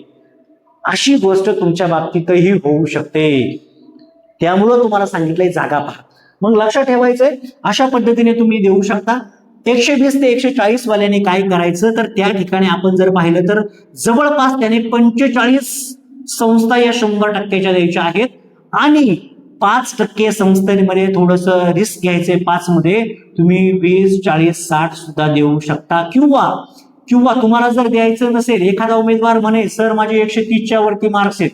अशी गोष्ट तुमच्या बाबतीतही होऊ शकते. त्यामुळं तुम्हाला सांगितलंय, जागा पहा. मग लक्षात ठेवायचंय, अशा पद्धतीने तुम्ही देऊ शकता. 120 ते 140 वाल्याने काय करायचं, तर त्या ठिकाणी आपण जर पाहिलं तर जवळपास त्याने 45 संस्था या 100%च्या द्यायच्या आहेत आणि 5% संस्थेमध्ये थोडस रिस्क घ्यायचंय. 5 मध्ये तुम्ही 20, 40, 60 सुद्धा देऊ शकता. किंवा तुम्हाला जर द्यायचं नसेल, एखादा उमेदवार म्हणे सर माझे 130च्या वरती मार्क्स आहेत,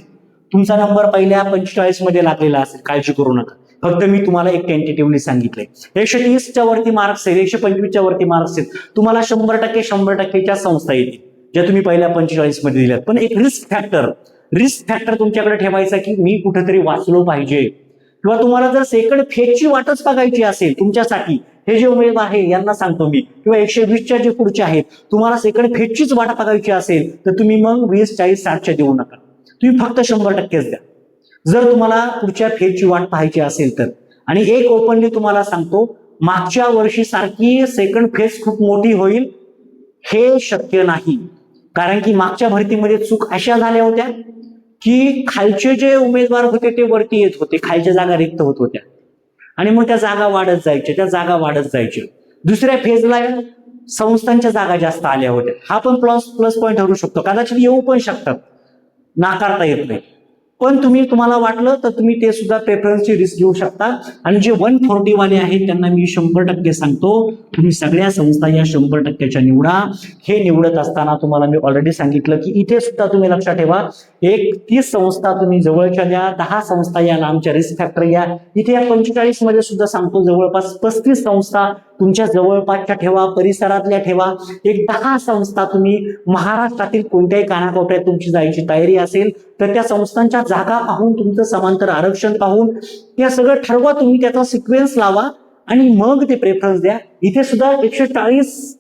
तुमचा नंबर पहिल्या 45 मध्ये लागलेला असेल, काळजी करू नका. फक्त मी तुम्हाला एक टेंटेटिव्हली सांगितलंय. 130च्या वरती मार्क्स आहेत, 125च्या वरती मार्क्स आहेत, तुम्हाला 100%च्या संस्था येतील ज्या तुम्ही पहिल्या 45 मध्ये दिल्यात. पण एक रिस्क फॅक्टर तुमच्याकडे ठेवायचा की मी कुठेतरी वाचलो पाहिजे. किंवा तुम्हाला जर सेकंड फेजची वाटच बघायची असेल तुमच्यासाठी, हे जे उमेदवार आहे यांना सांगतो मी, किंवा 120च्या जे पुढचे आहेत, तुम्हाला सेकंड फेजचीच वाट बघायची असेल तर तुम्ही मग 20, 40, 60च्या देऊ नका, तुम्ही फक्त 100%च द्या जर तुम्हाला पुढच्या फेजची वाट पाहायची असेल तर. आणि एक ओपनली तुम्हाला सांगतो, मागच्या वर्षी सारखी सेकंड फेज खूप मोठी होईल हे शक्य नाही. कारण की मागच्या भरतीमध्ये चूक अशा झाल्या होत्या की खालचे जे उमेदवार होते ते वरती येत होते, खालच्या जागा रिक्त होत होत्या आणि मग त्या जागा वाढत जायच्या. दुसऱ्या फेजला संस्थांच्या जागा जास्त आल्या होत्या. हा पण प्लस पॉईंट ठरू शकतो, कदाचित येऊ पण शकतात, नाकारता येत नाही. पण तुम्हाला वाटलं तर तुम्ही ते सुद्धा प्रेफरन्सची रिस्क घेऊ शकता. आणि जे 140 वाले आहेत त्यांना मी 100% सांगतो, तुम्ही सगळ्या संस्था या 100%च्या निवडा. हे निवडत असताना तुम्हाला मी ऑलरेडी सांगितलं की इथे सुद्धा तुम्ही लक्षात ठेवा, 30 संस्था तुम्ही जवळच्या द्या, 10 संस्था या लांबच्या रिस्क फॅक्टर घ्या. इथे या 45 मध्ये सुद्धा सांगतो जवळपास 35 संस्था तुमच्या जवळपासच्या ठेवा, परिसरातल्या ठेवा. एक 10 संस्था तुम्ही महाराष्ट्रातील कोणत्याही कानाकोपऱ्यात तुमची जायची तयारी असेल तर त्या संस्थांच्या जागा पाहून, तुमचं समांतर आरक्षण पाहून त्या सगळं ठरवा, तुम्ही त्याचा सिक्वेन्स लावा आणि मग ते प्रेफरन्स द्या. इथे सुद्धा 140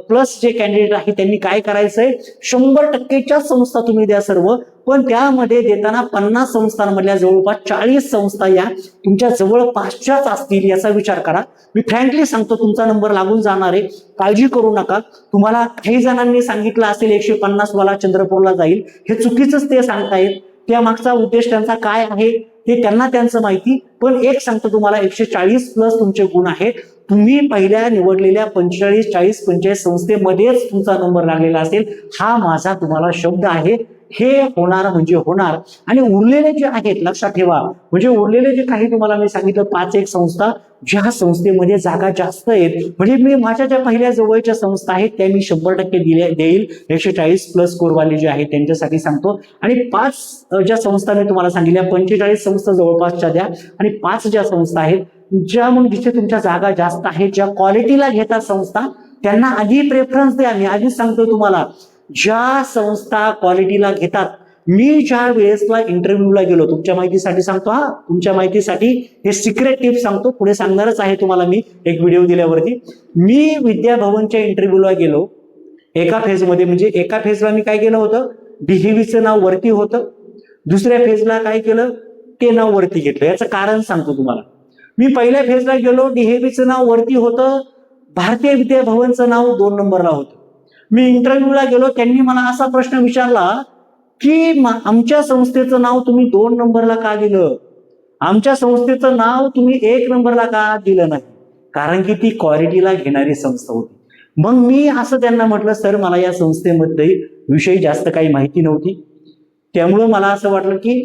प्लस जे कॅन्डिडेट आहे त्यांनी काय करायचंय, 100%च्या संस्था तुम्ही द्या सर्व, पण त्यामध्ये देताना 50 संस्थांमधल्या जवळपास 40 संस्था या तुमच्या जवळपासच्याच असतील याचा विचार करा. मी फ्रँकली सांगतो, तुमचा नंबर लागून जाणार आहे, काळजी करू नका. तुम्हाला काही जणांनी सांगितलं असेल 150 वाला चंद्रपूरला जाईल, हे चुकीचंच ते सांगतायत. त्या मागचा उद्देश त्यांचा काय आहे ते त्यांना त्यांचं माहिती. पण एक सांगतो तुम्हाला, 140 प्लस तुमचे गुण आहेत, तुम्ही पहिल्या निवडलेल्या 45, 40, 45 संस्थेमध्येच तुमचा नंबर लागलेला असेल, हा माझा तुम्हाला शब्द आहे. हे होणार म्हणजे होणार. आणि उरलेले जे आहेत लक्षात ठेवा, म्हणजे उरलेले जे काही तुम्हाला मी सांगितलं 5-1 संस्था ज्या संस्थेमध्ये जागा जास्त आहेत, म्हणजे मी माझ्या ज्या पहिल्या जवळच्या संस्था आहेत त्या मी 100% देईल. 140 प्लस स्कोरवाले जे आहेत त्यांच्यासाठी सांगतो. आणि 5 ज्या संस्था मी तुम्हाला सांगितल्या, 45 संस्था जवळपासच्या द्या आणि 5 ज्या संस्था आहेत ज्या मग जिथे तुमच्या जागा जास्त आहेत, ज्या क्वालिटीला घेतात संस्था, त्यांना आधी प्रेफरन्स द्या. मी आधीच सांगतो तुम्हाला, ज्या संस्था क्वालिटीला घेतात, मी ज्या वेळेसला इंटरव्ह्यूला गेलो, तुमच्या माहितीसाठी सांगतो, तुमच्या माहितीसाठी हे सिक्रेट टिप सांगतो, पुढे सांगणारच आहे तुम्हाला मी एक व्हिडिओ दिल्यावरती. मी विद्याभवनच्या इंटरव्ह्यूला गेलो एका फेजमध्ये, म्हणजे एका फेजला मी काय केलं होतं, DHVचं नाव वरती होतं, दुसऱ्या फेजला काय केलं, ते नाव वरती घेतलं. याचं कारण सांगतो तुम्हाला. मी पहिल्या फेजला गेलो, DHVचं नाव वरती होतं, भारतीय विद्याभवनचं नाव 2 नंबरला होतं. मी इंटरव्ह्यूला गेलो, त्यांनी मला असा प्रश्न विचारला की आमच्या संस्थेचं नाव तुम्ही 2 नंबरला का दिलं, आमच्या संस्थेचं नाव तुम्ही 1 नंबरला का दिलं नाही, कारण की ती क्वालिटीला घेणारी संस्था होती. मग मी असं त्यांना म्हटलं, सर मला या संस्थेमध्ये विषयी जास्त काही माहिती नव्हती, त्यामुळं मला असं वाटलं की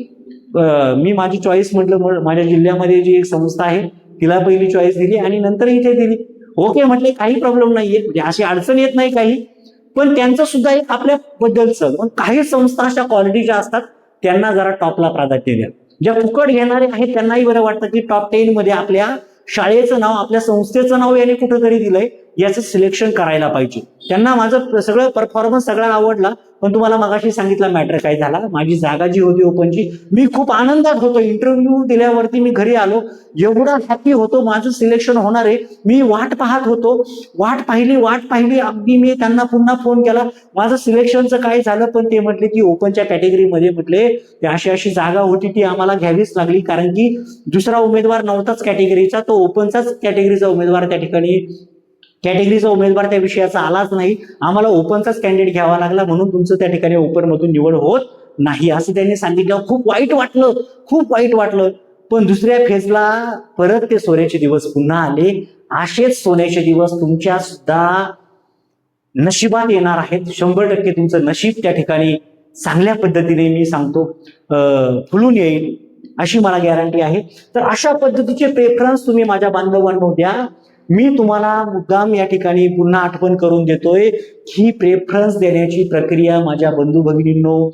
मी माझी चॉईस म्हटलं, माझ्या जिल्ह्यामध्ये जी एक संस्था आहे तिला पहिली चॉईस दिली आणि नंतर इथे दिली. ओके म्हटले, काही प्रॉब्लेम नाहीये, म्हणजे अशी अडचण येत नाही काही. पण त्यांचं सुद्धा एक आपल्याबद्दलचं, काही संस्था अशा क्वालिटीच्या असतात त्यांना जरा टॉपला प्राधान्य द्या. ज्या फुकट घेणारे आहेत त्यांनाही बरं वाटतं की टॉप 10 मध्ये आपल्या शाळेचं नाव, आपल्या संस्थेचं नाव याने कुठंतरी दिलंय, याचं सिलेक्शन करायला पाहिजे. त्यांना माझं सगळं परफॉर्मन्स सगळा आवडला. पण तुम्हाला मगाशी सांगितलं मॅटर काय झाला, माझी जागा जी होती ओपनची, मी खूप आनंदात होतो. इंटरव्ह्यू दिल्यावरती मी घरी आलो, एवढा हॅपी होतो, माझं सिलेक्शन होणार आहे. मी वाट पाहत होतो, वाट पाहिली अगदी. मी त्यांना पुन्हा फोन केला, माझं सिलेक्शनचं काय झालं, पण ते म्हटले की ओपनच्या कॅटेगरीमध्ये म्हटले ते अशी जागा होती, ती आम्हाला घ्यावीच लागली, कारण की दुसरा उमेदवार नव्हताच कॅटेगरीचा, तो ओपनचाच कॅटेगरीचा उमेदवार त्या ठिकाणी, कॅटेगरीचा उमेदवार त्या विषयाचा आलाच नाही, आम्हाला ओपनचाच कॅन्डिडेट घ्यावा लागला, म्हणून तुमचं त्या ठिकाणी ओपन मधून निवड होत नाही असं त्यांनी सांगितलं. खूप वाईट वाटलं. पण दुसऱ्या फेजला परत ते सोन्याचे दिवस पुन्हा आले. असेच सोन्याचे दिवस तुमच्या सुद्धा नशिबात येणार आहेत. 100% तुमचं नशीब त्या ठिकाणी चांगल्या पद्धतीने मी सांगतो फुलून येईल अशी मला गॅरंटी आहे. तर अशा पद्धतीचे प्रेफरन्स तुम्ही माझ्या बांधवांनो द्या. मी तुम्हाला मुद्दाम या ठिकाणी पुन्हा आठवण करून देतोय की प्रेफरन्स देण्याची प्रक्रिया माझ्या बंधू भगिनींनो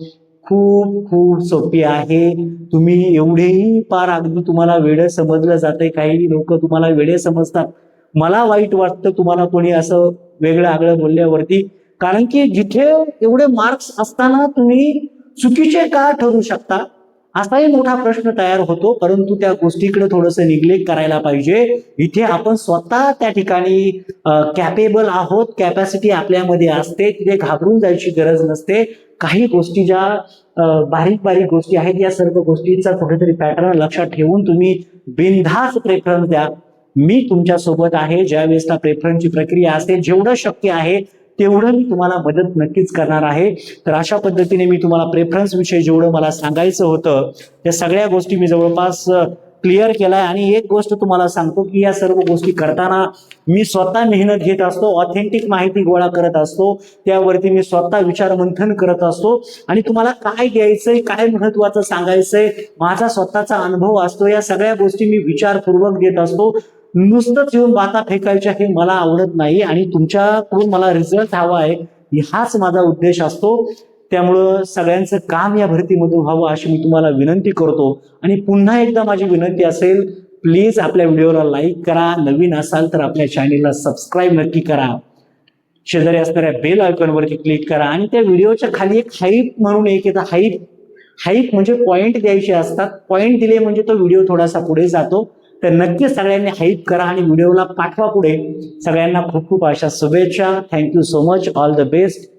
खूप खूप सोपी आहे. तुम्ही एवढेही पार अगदी तुम्हाला वेडे समजलं जाते, काही लोक तुम्हाला वेडे समजतात. मला वाईट वाटतं तुम्हाला कोणी असं वेगळं आगळं बोलल्यावरती, कारण की जिथे एवढे मार्क्स असताना तुम्ही चुकीचे का ठरू शकता असाही मोठा प्रश्न तयार होतो, परंतु त्या गोष्टीकडे थोडंसं निग्लेक्ट करायला पाहिजे. इथे आपण स्वतः त्या ठिकाणी कॅपेबल आहोत, कॅपॅसिटी आपल्यामध्ये असते, तिथे घाबरून जायची गरज नसते. काही गोष्टी ज्या बारीक बारीक गोष्टी आहेत, या सर्व गोष्टींचा कुठेतरी पॅटर्न लक्षात ठेवून तुम्ही बिनधास्त प्रेफरन्स द्या. मी तुमच्या सोबत आहे. ज्या वेळेसला प्रेफरन्सची प्रक्रिया असते, जेवढं शक्य आहे तेवढं मी तुम्हाला मदत नक्कीच करणार आहे. तर अशा पद्धतीने मी तुम्हाला प्रेफरन्स विषयी जेवढं मला सांगायचं होतं त्या सगळ्या गोष्टी मी जवळपास क्लिअर केलाय. आणि एक गोष्ट तुम्हाला सांगतो की या सर्व गोष्टी करताना मी स्वतः मेहनत घेत असतो, ऑथेंटिक माहिती गोळा करत असतो, त्यावरती मी स्वतः विचारमंथन करत असतो आणि तुम्हाला काय द्यायचंय, काय महत्वाचं सांगायचंय, माझा स्वतःचा अनुभव असतो. या सगळ्या गोष्टी मी विचारपूर्वक देत असतो. नुसतंच येऊन बाता फेकायच्या हे मला आवडत नाही आणि तुमच्याकडून मला रिझल्ट हवा आहे, हाच माझा उद्देश असतो. त्यामुळं सगळ्यांचं काम या भरतीमधून व्हावं अशी मी तुम्हाला विनंती करतो. आणि पुन्हा एकदा माझी विनंती असेल, प्लीज आपल्या व्हिडिओला लाईक करा, नवीन असाल तर आपल्या चॅनेलला सबस्क्राईब नक्की करा, शेजारी असणाऱ्या बेल आयकॉनवरती क्लिक करा आणि त्या व्हिडिओच्या खाली एक हाईप म्हणून एक येतं. हाईप म्हणजे पॉइंट द्यायचे असतात. पॉइंट दिले म्हणजे तो व्हिडिओ थोडासा पुढे जातो. तर नक्कीच सगळ्यांनी हाईप करा आणि व्हिडिओला पाठवा पुढे. सगळ्यांना खूप खूप अशा शुभेच्छा. Thank you so much. All the best.